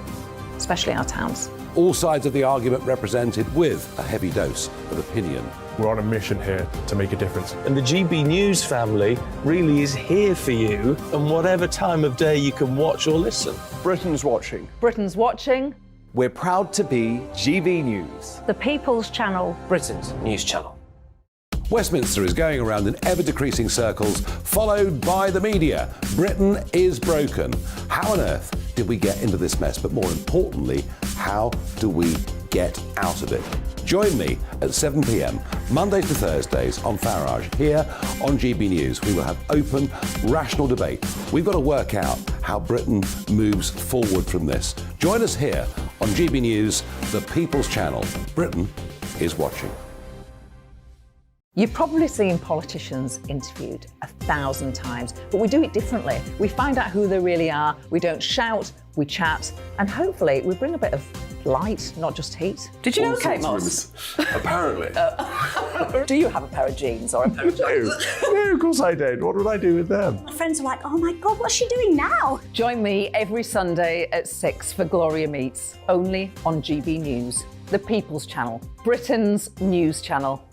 especially our towns. All sides of the argument represented with a heavy dose of opinion. We're on a mission here to make a difference. And the GB News family really is here for you, and whatever time of day you can watch or listen. Britain's watching. Britain's watching. We're proud to be GB News, The People's Channel. Britain's news channel. Westminster is going around in ever-decreasing circles, followed by the media. Britain is broken. How on earth did we get into this mess? But more importantly, how do we get out of it? Join me at 7 p.m, Mondays to Thursdays on Farage, here on GB News. We will have open, rational debate. We've got to work out how Britain moves forward from this. Join us here on GB News, the People's Channel. Britain is watching. You've probably seen politicians interviewed 1,000 times, but we do it differently. We find out who they really are, we don't shout, we chat, and hopefully we bring a bit of light, not just heat. Did you know Kate Moss? Apparently. Do you have a pair of jeans or a pair of jeans? No, of course I don't. What would I do with them? My friends are like, oh my God, what's she doing now? Join me every Sunday at 6 for Gloria Meets, only on GB News, the People's Channel, Britain's news channel.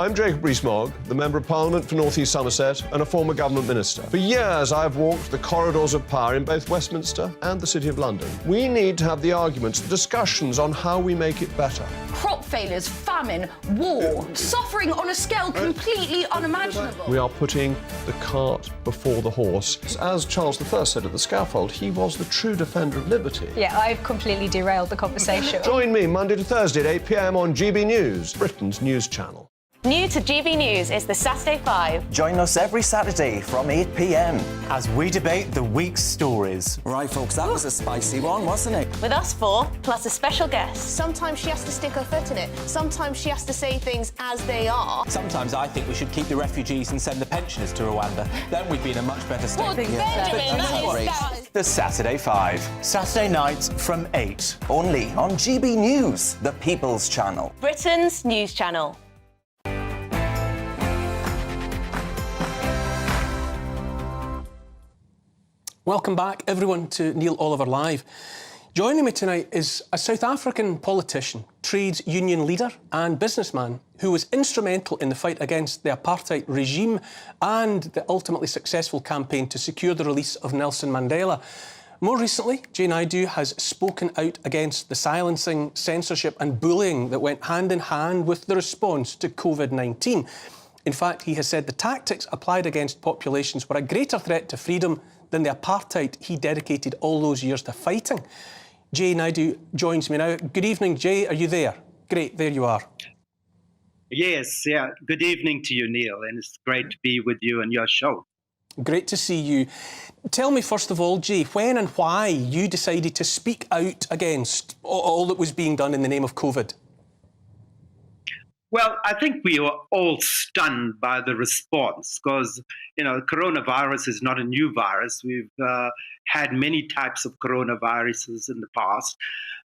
I'm Jacob Rees-Mogg, the Member of Parliament for North East Somerset and a former government minister. For years, I've walked the corridors of power in both Westminster and the City of London. We need to have the arguments, the discussions on how we make it better. Crop failures, famine, war, suffering on a scale completely unimaginable. We are putting the cart before the horse. As Charles I said at the scaffold, he was the true defender of liberty. Yeah, I've completely derailed the conversation. Join me Monday to Thursday at 8 p.m. on GB News, Britain's news channel. New to GB News is the Saturday 5. Join us every Saturday from 8 p.m. as we debate the week's stories. Right, folks, that was a spicy one, wasn't it? With us four, plus a special guest. Sometimes she has to stick her foot in it. Sometimes she has to say things as they are. Sometimes I think we should keep the refugees and send the pensioners to Rwanda. Then we'd be in a much better state. Well, Benjamin, that is... The Saturday 5. Saturday nights from 8. Only on GB News, the People's Channel. Britain's news channel. Welcome back, everyone, to Neil Oliver Live. Joining me tonight is a South African politician, trades union leader and businessman who was instrumental in the fight against the apartheid regime and the ultimately successful campaign to secure the release of Nelson Mandela. More recently, Jay Naidoo has spoken out against the silencing, censorship and bullying that went hand in hand with the response to COVID-19. In fact, he has said the tactics applied against populations were a greater threat to freedom than the apartheid he dedicated all those years to fighting. Jay Naidoo joins me now. Good evening, Jay. Are you there? Great, there you are. Yes, yeah. Good evening to you, Neil, and it's great to be with you and your show. Great to see you. Tell me, first of all, Jay, when and why you decided to speak out against all that was being done in the name of COVID? Well, I think we were all stunned by the response because, you know, coronavirus is not a new virus. We've had many types of coronaviruses in the past.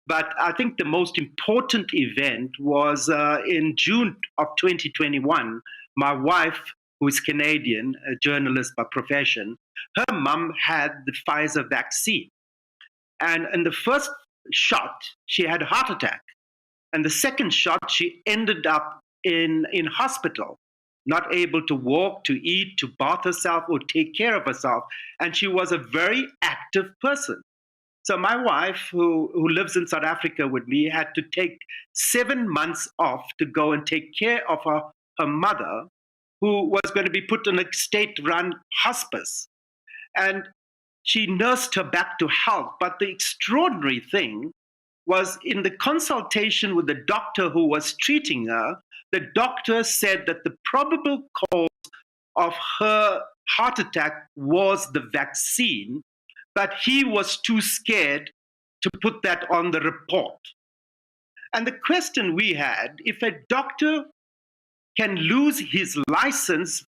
But I think the most important event was in June of 2021, my wife, who is Canadian, a journalist by profession, her mum had the Pfizer vaccine. And in the first shot, she had a heart attack. And the second shot, she ended up in hospital, not able to walk, to eat, to bath herself or take care of herself. And she was a very active person. So my wife, who lives in South Africa with me, had to take 7 months off to go and take care of her mother, who was going to be put in a state-run hospice. And she nursed her back to health. But the extraordinary thing was in the consultation with the doctor who was treating her, the doctor said that the probable cause of her heart attack was the vaccine, but he was too scared to put that on the report. And the question we had, if a doctor can lose his license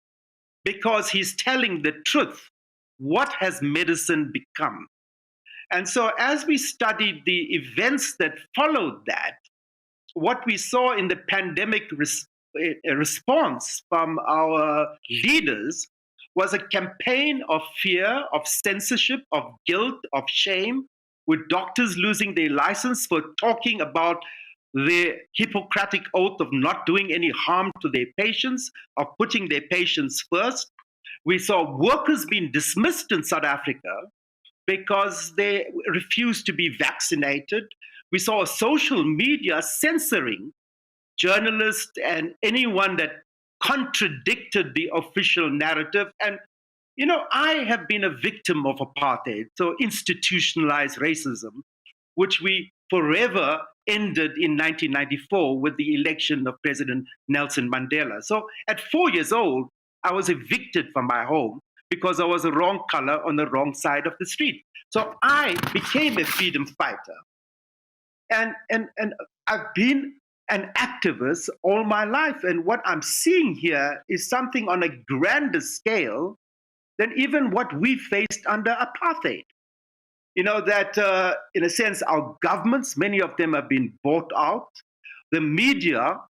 because he's telling the truth, what has medicine become? And so as we studied the events that followed that, what we saw in the pandemic response from our leaders was a campaign of fear, of censorship, of guilt, of shame, with doctors losing their license for talking about the Hippocratic oath of not doing any harm to their patients, of putting their patients first. We saw workers being dismissed in South Africa because they refused to be vaccinated. We saw social media censoring journalists and anyone that contradicted the official narrative. And, you know, I have been a victim of apartheid, so institutionalized racism, which we forever ended in 1994 with the election of President Nelson Mandela. So at 4 years old, I was evicted from my home because I was the wrong color on the wrong side of the street. So I became a freedom fighter. And I've been an activist all my life. And what I'm seeing here is something on a grander scale than even what we faced under apartheid. You know, that in a sense, our governments, many of them have been bought out. The media,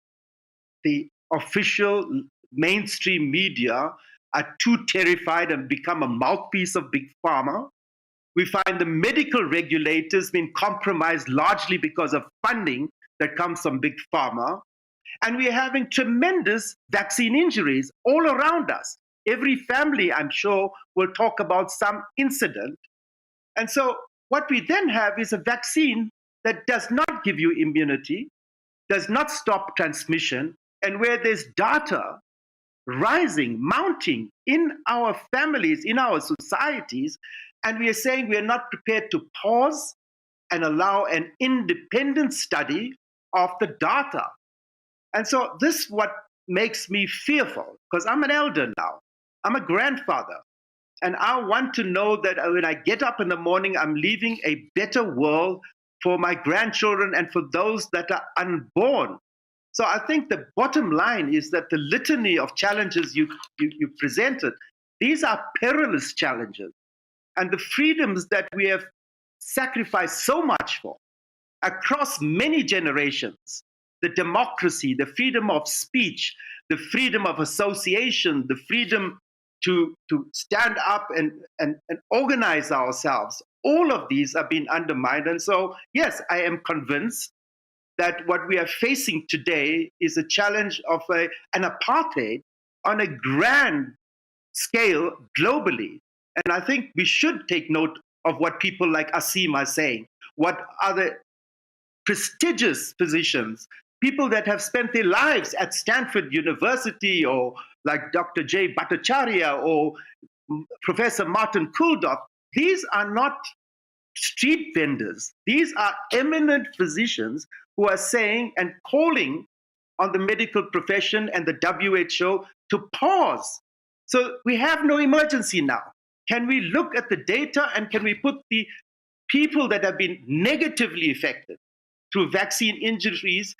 the official mainstream media, are too terrified and become a mouthpiece of Big Pharma. We find the medical regulators being compromised largely because of funding that comes from Big Pharma. And we're having tremendous vaccine injuries all around us. Every family, I'm sure, will talk about some incident. And so what we then have is a vaccine that does not give you immunity, does not stop transmission, and where there's data rising, mounting in our families, in our societies, and we are saying we are not prepared to pause and allow an independent study of the data. And so this is what makes me fearful, because I'm an elder now. I'm a grandfather. And I want to know that when I get up in the morning, I'm leaving a better world for my grandchildren and for those that are unborn. So I think the bottom line is that the litany of challenges you presented, these are perilous challenges. And the freedoms that we have sacrificed so much for across many generations, the democracy, the freedom of speech, the freedom of association, the freedom to stand up and organize ourselves, all of these are being undermined. And so, yes, I am convinced that what we are facing today is a challenge of an apartheid on a grand scale globally. And I think we should take note of what people like Asim are saying, what other prestigious physicians, people that have spent their lives at Stanford University, or like Dr. Jay Bhattacharya or Professor Martin Kulldorff, these are not street vendors. These are eminent physicians who are saying and calling on the medical profession and the WHO to pause. So we have no emergency now. Can we look at the data and can we put the people that have been negatively affected through vaccine injuries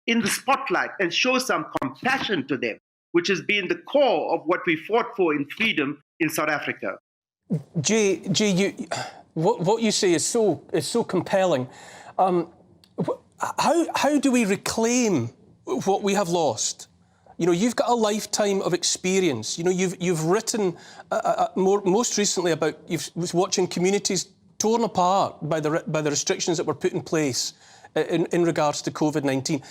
in the spotlight and show some compassion to them, which has been the core of what we fought for in freedom in South Africa? Jay, what you say is so compelling. How do we reclaim what we have lost? You know, you've got a lifetime of experience. You know, you've written most recently about watching communities torn apart by the restrictions that were put in place in regards to COVID-19.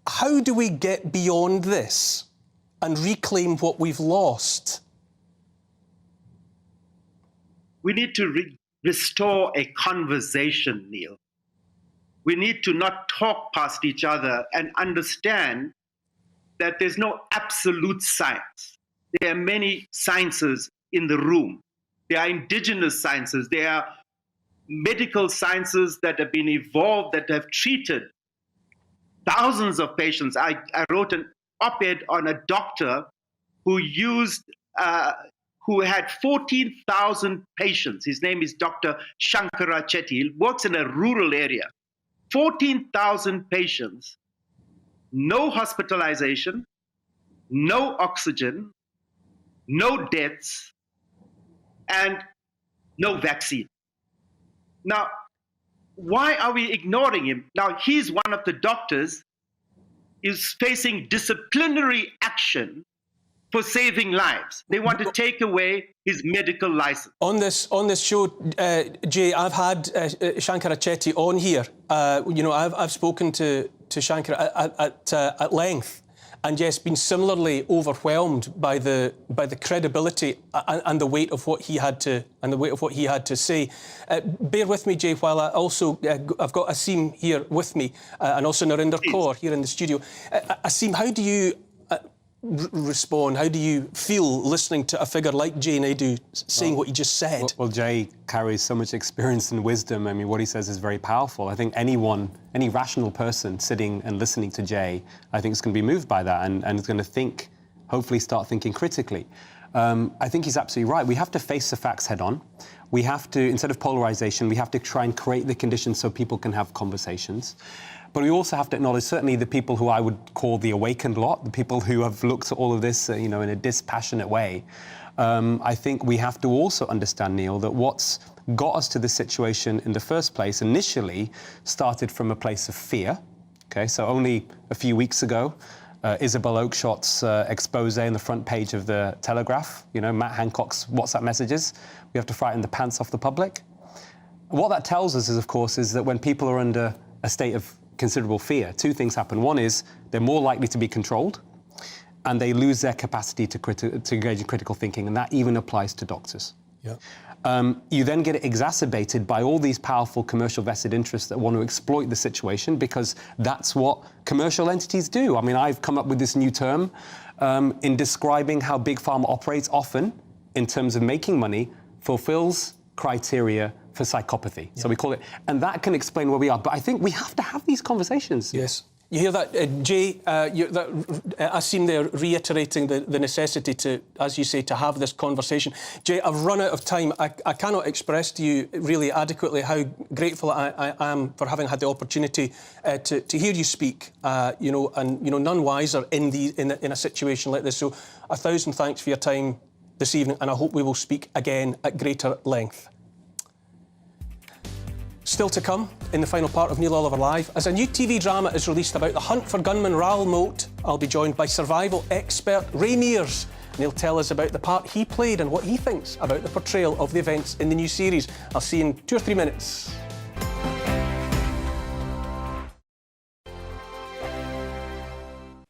How do we get beyond this and reclaim what we've lost? We need to restore a conversation, Neil. We need to not talk past each other and understand that there's no absolute science. There are many sciences in the room. There are indigenous sciences. There are medical sciences that have been evolved, that have treated thousands of patients. I wrote an op-ed on a doctor who had 14,000 patients. His name is Dr. Shankara Chetty. He works in a rural area. 14,000 patients, no hospitalization, no oxygen, no deaths, and no vaccine. Now, why are we ignoring him? Now, he's one of the doctors is facing disciplinary action for saving lives. They want to take away his medical license. On this show, Jay, I've had Shankara Chetty on here. You know, I've spoken to Shankara at length, and yes, been similarly overwhelmed by the credibility and the weight of what he had to say. Bear with me, Jay, while I've got Asim here with me, and also Narinder Kaur here in the studio. Asim, how do you respond? How do you feel listening to a figure like Jay Naidu saying what he just said? Well, Jay carries so much experience and wisdom. I mean, what he says is very powerful. I think any rational person sitting and listening to Jay, I think is going to be moved by that and is going to think, hopefully start thinking critically. I think he's absolutely right. We have to face the facts head on. We have to, instead of polarization, we have to try and create the conditions so people can have conversations. But we also have to acknowledge certainly the people who I would call the awakened lot, the people who have looked at all of this, you know, in a dispassionate way. I think we have to also understand, Neil, that what's got us to this situation in the first place initially started from a place of fear. Okay, so only a few weeks ago, Isabel Oakeshott's expose on the front page of the Telegraph, you know, Matt Hancock's WhatsApp messages, we have to frighten the pants off the public. What that tells us is, of course, is that when people are under a state of considerable fear, two things happen. One is they're more likely to be controlled, and they lose their capacity to engage in critical thinking, and that even applies to doctors. Yeah. You then get it exacerbated by all these powerful commercial vested interests that want to exploit the situation, because that's what commercial entities do. I mean, I've come up with this new term in describing how Big Pharma operates often in terms of making money, fulfills criteria for psychopathy. Yeah. So we call it, and that can explain where we are. But I think we have to have these conversations. Yes. You hear that, Jay? Asim there reiterating the necessity to, as you say, to have this conversation. Jay, I've run out of time. I cannot express to you really adequately how grateful I am for having had the opportunity to hear you speak. You know, and you know, none wiser in a situation like this. So, 1,000 thanks for your time this evening, and I hope we will speak again at greater length. Still to come in the final part of Neil Oliver Live, as a new TV drama is released about the hunt for gunman Raoul Moat, I'll be joined by survival expert Ray Mears and he'll tell us about the part he played and what he thinks about the portrayal of the events in the new series. I'll see you in 2 or 3 minutes.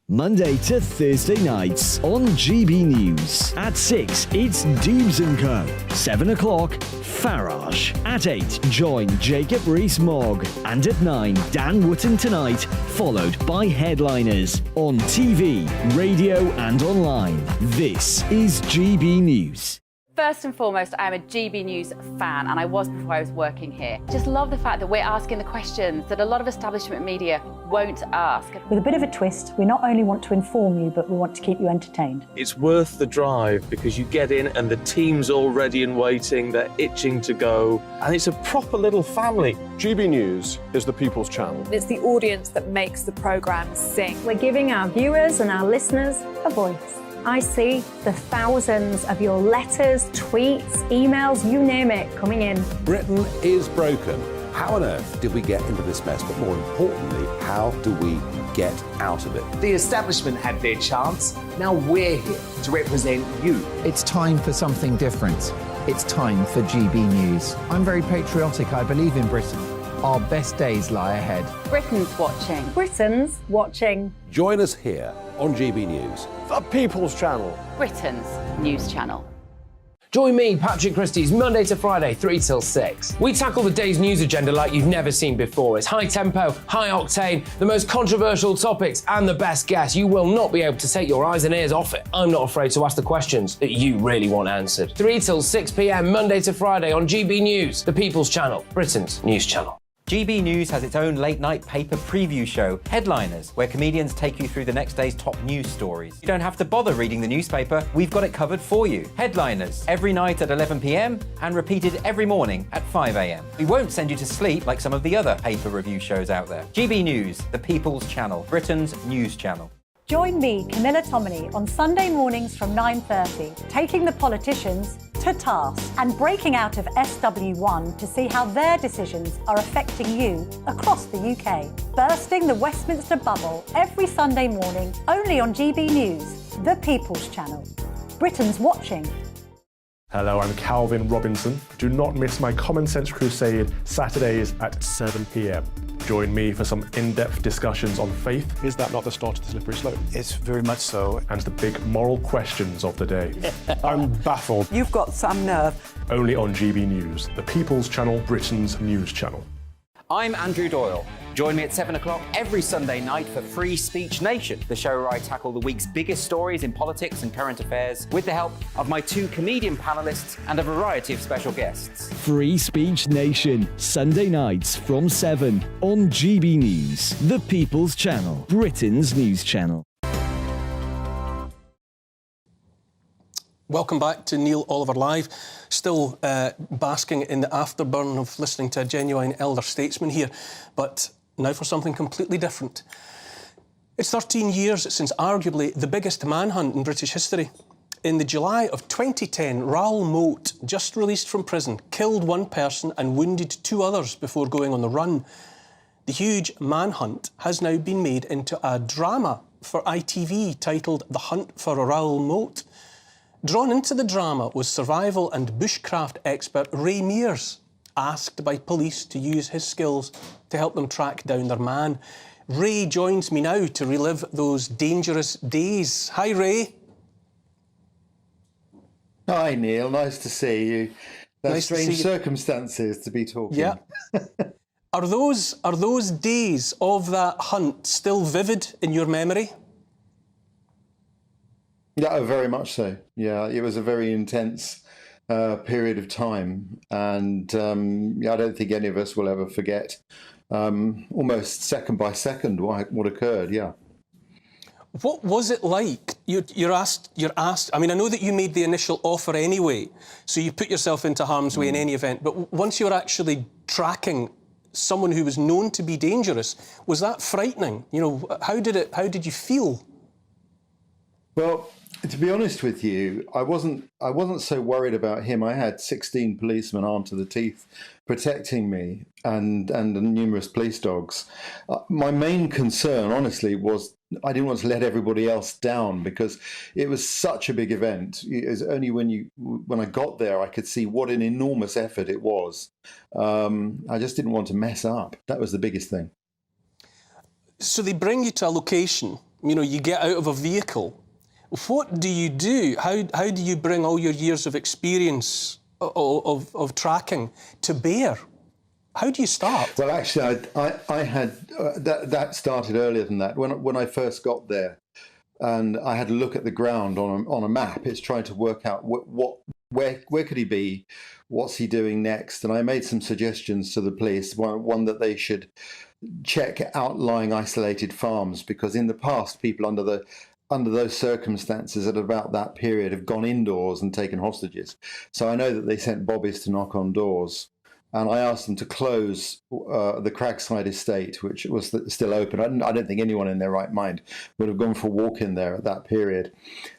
Monday to Thursday nights on GB News. At 6, it's Dubes & Co. 7 o'clock, Farage. At 8, join Jacob Rees-Mogg. And at 9, Dan Wootton Tonight, followed by Headliners. On TV, radio and online. This is GB News. First and foremost, I'm a GB News fan, and I was before I was working here. Just love the fact that we're asking the questions that a lot of establishment media won't ask. With a bit of a twist, we not only want to inform you, but we want to keep you entertained. It's worth the drive because you get in and the team's all ready and waiting, they're itching to go, and it's a proper little family. GB News is the People's Channel. It's the audience that makes the programme sing. We're giving our viewers and our listeners a voice. I see the thousands of your letters, tweets, emails, you name it, coming in. Britain is broken. How on earth did we get into this mess? But more importantly, how do we get out of it? The establishment had their chance. Now we're here to represent you. It's time for something different. It's time for GB News. I'm very patriotic. I believe in Britain. Our best days lie ahead. Britain's watching. Britain's watching. Join us here on GB News. The People's Channel. Britain's news channel. Join me, Patrick Christie's, Monday to Friday, 3 till 6. We tackle the day's news agenda like you've never seen before. It's high tempo, high octane, the most controversial topics, and the best guests. You will not be able to take your eyes and ears off it. I'm not afraid to ask the questions that you really want answered. 3 till 6 p.m, Monday to Friday on GB News, the People's Channel, Britain's news channel. GB News has its own late-night paper preview show, Headliners, where comedians take you through the next day's top news stories. You don't have to bother reading the newspaper, we've got it covered for you. Headliners, every night at 11 p.m, and repeated every morning at 5 a.m. We won't send you to sleep like some of the other paper review shows out there. GB News, the People's Channel, Britain's news channel. Join me, Camilla Tominey, on Sunday mornings from 9:30, taking the politicians to task and breaking out of SW1 to see how their decisions are affecting you across the UK. Bursting the Westminster bubble every Sunday morning, only on GB News, the People's Channel. Britain's watching. Hello, I'm Calvin Robinson. Do not miss my Common Sense Crusade Saturdays at 7 p.m. Join me for some in-depth discussions on faith. Is that not the start of the slippery slope? It's very much so. And the big moral questions of the day. I'm baffled. You've got some nerve. Only on GB News, the People's Channel, Britain's news channel. I'm Andrew Doyle. Join me at 7 o'clock every Sunday night for Free Speech Nation, the show where I tackle the week's biggest stories in politics and current affairs with the help of my 2 comedian panellists and a variety of special guests. Free Speech Nation, Sunday nights from 7 on GB News, the People's Channel, Britain's news channel. Welcome back to Neil Oliver Live. Still basking in the afterburn of listening to a genuine elder statesman here, but now for something completely different. It's 13 years since arguably the biggest manhunt in British history. In the July of 2010, Raoul Moat, just released from prison, killed 1 person and wounded 2 others before going on the run. The huge manhunt has now been made into a drama for ITV titled The Hunt for Raoul Moat. Drawn into the drama was survival and bushcraft expert Ray Mears, asked by police to use his skills to help them track down their man. Ray joins me now to relive those dangerous days. Hi, Ray. Hi, Neil. Nice to see you. That's Nice to strange see you. circumstances to be talking. Yeah. Are those days of that hunt still vivid in your memory? Yeah, very much so. Yeah, it was a very intense period of time, and yeah, I don't think any of us will ever forget almost second by second what occurred. Yeah. What was it like? You're asked. I mean, I know that you made the initial offer anyway, so you put yourself into harm's way in any event. But once you're actually tracking someone who was known to be dangerous, was that frightening? You know, how did you feel? Well, to be honest with you, I wasn't so worried about him. I had 16 policemen armed to the teeth protecting me, and numerous police dogs. My main concern, honestly, was I didn't want to let everybody else down because it was such a big event. It was only when I got there I could see what an enormous effort it was. I just didn't want to mess up. That was the biggest thing. So they bring you to a location, you know, you get out of a vehicle. What do you do? How do you bring all your years of experience of tracking to bear? How do you start? Well, actually, I had that started earlier than that. When I first got there, and I had to look at the ground on a map. It's trying to work out where could he be, what's he doing next, and I made some suggestions to the police. One that they should check outlying isolated farms, because in the past people under those circumstances at about that period have gone indoors and taken hostages. So I know that they sent bobbies to knock on doors, and I asked them to close the Cragside estate, which was still open. I don't think anyone in their right mind would have gone for a walk in there at that period,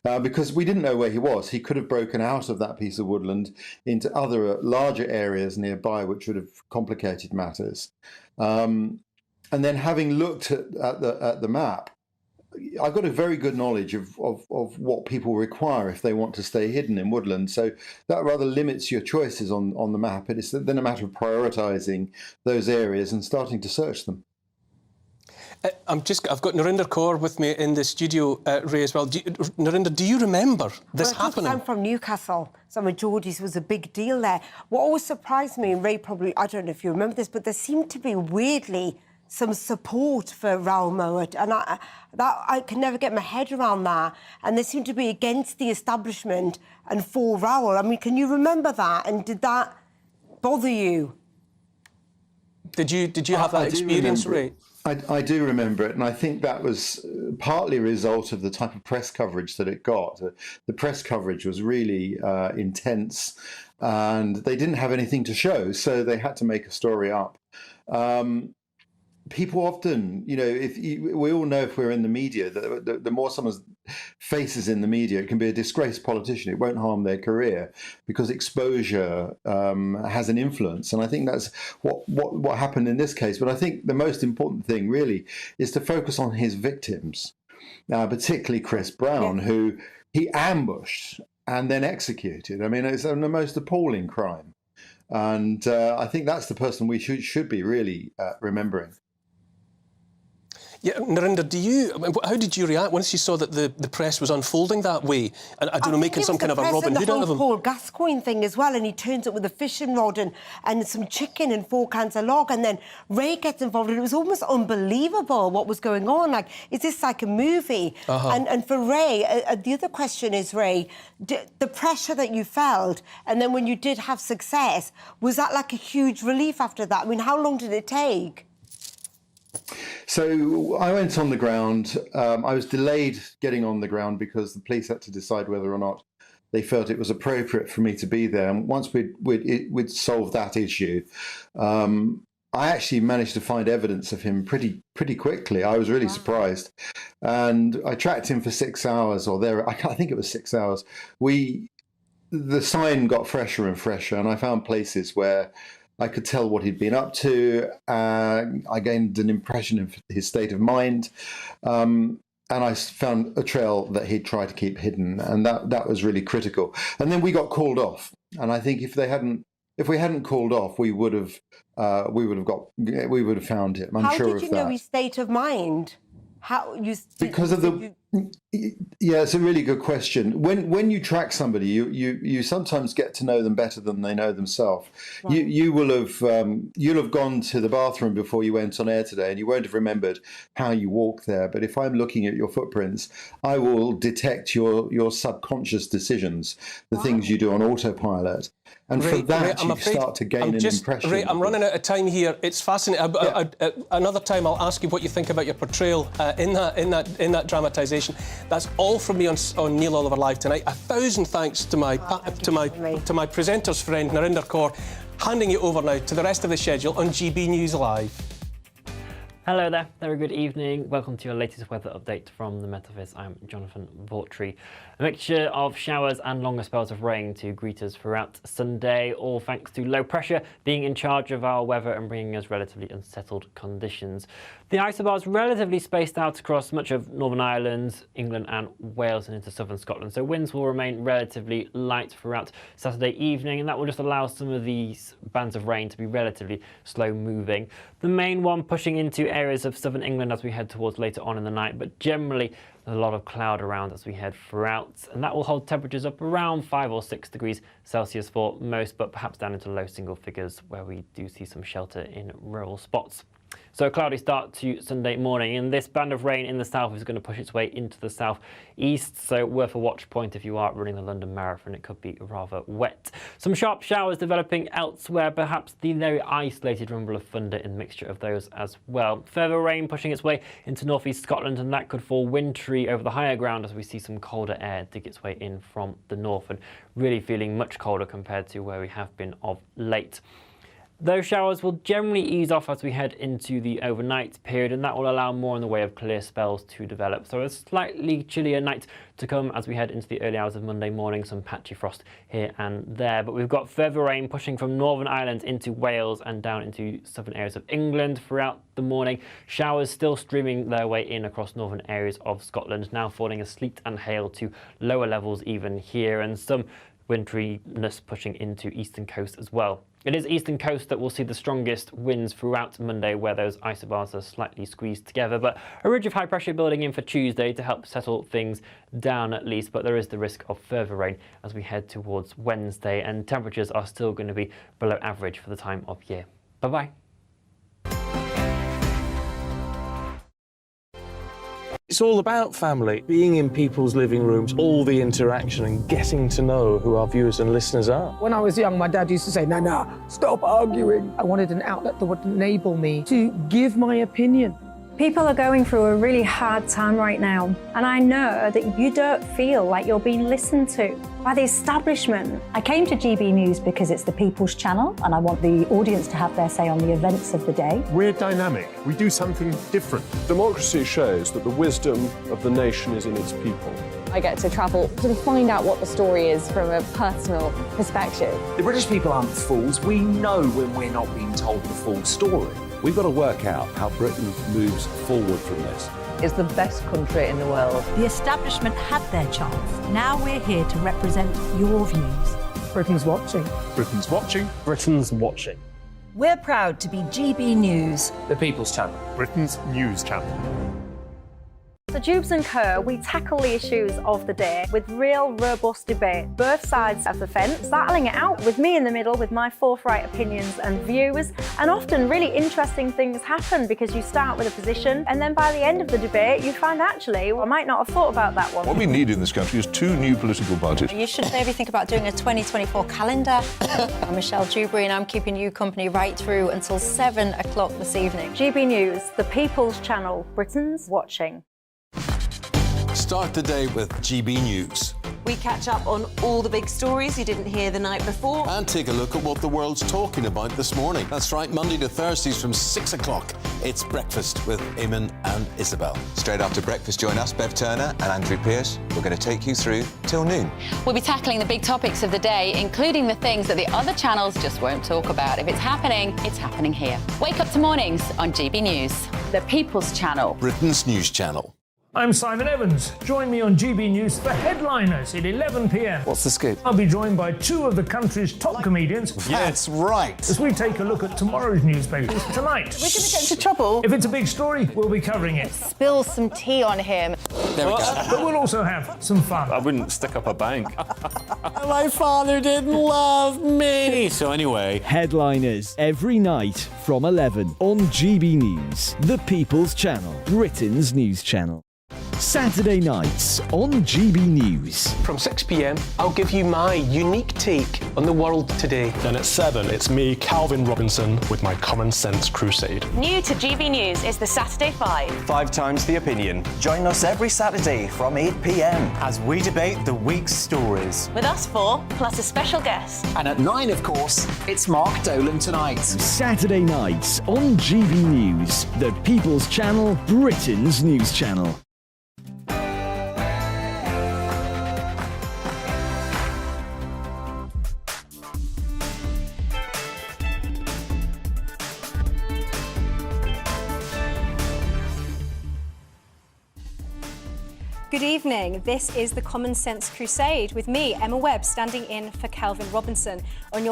because we didn't know where he was. He could have broken out of that piece of woodland into other larger areas nearby, which would have complicated matters. And then, having looked at the map, I've got a very good knowledge of what people require if they want to stay hidden in woodland. So that rather limits your choices on the map. It's then a matter of prioritising those areas and starting to search them. I've got Narinder Kaur with me in the studio, Ray, as well. Narinder, do you remember this happening? I'm from Newcastle, so my Geordies was a big deal there. What always surprised me, and Ray probably, I don't know if you remember this, but there seemed to be weirdly some support for Raoul Moat, and I can never get my head around that. And they seem to be against the establishment and for Raoul. I mean, can you remember that? And did that bother you? Did you have that experience, Ray? I do remember it, and I think that was partly a result of the type of press coverage that it got. The press coverage was really intense, and they didn't have anything to show, so they had to make a story up. People often, you know, we all know if we're in the media, the more someone's face is in the media, it can be a disgraced politician. It won't harm their career because exposure has an influence. And I think that's what happened in this case. But I think the most important thing really is to focus on his victims, particularly Chris Brown, who he ambushed and then executed. I mean, it's the most appalling crime. And I think that's the person we should be really remembering. Yeah, Narinder, how did you react once you saw that the press was unfolding that way? And I don't know, making some kind of a Robin Hood out of him. The whole Paul Gascoigne thing as well, and he turns up with a fishing rod and some chicken and 4 cans of log, and then Ray gets involved, and it was almost unbelievable what was going on. Like, is this like a movie? And for Ray, the other question is, Ray, the pressure that you felt, and then when you did have success, was that like a huge relief after that? I mean, how long did it take? So I went on the ground. I was delayed getting on the ground because the police had to decide whether or not they felt it was appropriate for me to be there. And once we'd solved that issue, I actually managed to find evidence of him pretty quickly. I was really surprised. And I tracked him for 6 hours or there. I think it was 6 hours. The sign got fresher and fresher, and I found places where I could tell what he'd been up to. I gained an impression of his state of mind. And I found a trail that he'd tried to keep hidden. And that was really critical. And then we got called off. And I think if we hadn't called off, we would have found him. I'm sure of that. How did you know his state of mind? Yeah, it's a really good question. When you track somebody, you sometimes get to know them better than they know themselves. Right. You'll have gone to the bathroom before you went on air today, and you won't have remembered how you walked there. But if I'm looking at your footprints, I will detect your subconscious decisions, the things you do on autopilot. And Ray, for that, Ray, you start to gain an impression. Ray, I'm running out of time here. It's fascinating. Another time, I'll ask you what you think about your portrayal in that dramatisation. That's all from me on Neil Oliver Live tonight. 1,000 thanks to my presenter's friend Narinder Kaur. Handing it over now to the rest of the schedule on GB News Live. Hello there, very good evening. Welcome to your latest weather update from the Met Office. I'm Jonathan Vautry. A mixture of showers and longer spells of rain to greet us throughout Sunday, all thanks to low pressure being in charge of our weather and bringing us relatively unsettled conditions. The isobar is relatively spaced out across much of Northern Ireland, England and Wales and into southern Scotland, so winds will remain relatively light throughout Saturday evening, and that will just allow some of these bands of rain to be relatively slow moving. The main one pushing into areas of southern England as we head towards later on in the night, but generally a lot of cloud around as we head throughout, and that will hold temperatures up around 5 or 6 degrees Celsius for most, but perhaps down into low single figures where we do see some shelter in rural spots. So a cloudy start to Sunday morning, and this band of rain in the south is going to push its way into the southeast, so worth a watch point if you are running the London Marathon. It could be rather wet. Some sharp showers developing elsewhere, perhaps the very isolated rumble of thunder in mixture of those as well. Further rain pushing its way into northeast Scotland, and that could fall wintry over the higher ground as we see some colder air dig its way in from the north, and really feeling much colder compared to where we have been of late. Those showers will generally ease off as we head into the overnight period, and that will allow more in the way of clear spells to develop. So a slightly chillier night to come as we head into the early hours of Monday morning, some patchy frost here and there. But we've got further rain pushing from Northern Ireland into Wales and down into southern areas of England throughout the morning. Showers still streaming their way in across northern areas of Scotland, now falling as sleet and hail to lower levels even here, and some winteriness pushing into eastern coast as well. It is eastern coast that will see the strongest winds throughout Monday, where those isobars are slightly squeezed together, but a ridge of high pressure building in for Tuesday to help settle things down at least, but there is the risk of further rain as we head towards Wednesday, and temperatures are still going to be below average for the time of year. Bye-bye. It's all about family, being in people's living rooms, all the interaction and getting to know who our viewers and listeners are. When I was young, my dad used to say, Nana, stop arguing. I wanted an outlet that would enable me to give my opinion. People are going through a really hard time right now, and I know that you don't feel like you're being listened to by the establishment. I came to GB News because it's the People's Channel, and I want the audience to have their say on the events of the day. We're dynamic. We do something different. Democracy shows that the wisdom of the nation is in its people. I get to travel to find out what the story is from a personal perspective. The British people aren't fools. We know when we're not being told the full story. We've got to work out how Britain moves forward from this. It's the best country in the world. The establishment had their chance. Now we're here to represent your views. Britain's watching. Britain's watching. Britain's watching. We're proud to be GB News, The People's Channel. Britain's news channel. So Jubes & Co, we tackle the issues of the day with real robust debate, both sides of the fence, battling it out with me in the middle with my forthright opinions and views, and often really interesting things happen because you start with a position and then by the end of the debate you find actually, well, I might not have thought about that one. What we need in this country is 2 new political parties. You should maybe think about doing a 2024 calendar. I'm Michelle Dewberry and I'm keeping you company right through until 7 o'clock this evening. GB News, the People's Channel, Britain's watching. Start the day with GB News. We catch up on all the big stories you didn't hear the night before. And take a look at what the world's talking about this morning. That's right, Monday to Thursdays from 6 o'clock. It's Breakfast with Eamon and Isabel. Straight after breakfast, join us, Bev Turner and Andrew Pearce. We're going to take you through till noon. We'll be tackling the big topics of the day, including the things that the other channels just won't talk about. If it's happening here. Wake up to mornings on GB News, the People's Channel. Britain's news channel. I'm Simon Evans. Join me on GB News for Headliners at 11 p.m. What's the scoop? I'll be joined by 2 of the country's top comedians. That's right. As we take a look at tomorrow's newspapers tonight. We're going to get into trouble. If it's a big story, we'll be covering it. Spill some tea on him. There we go. But we'll also have some fun. I wouldn't stick up a bank. My father didn't love me. So anyway. Headliners every night from 11 on GB News, the People's Channel, Britain's news channel. Saturday nights on GB News. From 6 p.m, I'll give you my unique take on the world today. Then at 7, it's me, Calvin Robinson, with my Common Sense Crusade. New to GB News is the Saturday 5. 5 times the opinion. Join us every Saturday from 8 p.m. as we debate the week's stories. With us 4, plus a special guest. And at 9, of course, it's Mark Dolan Tonight. Saturday nights on GB News, the People's Channel, Britain's news channel. Good evening. This is the Common Sense Crusade with me, Emma Webb, standing in for Calvin Robinson on your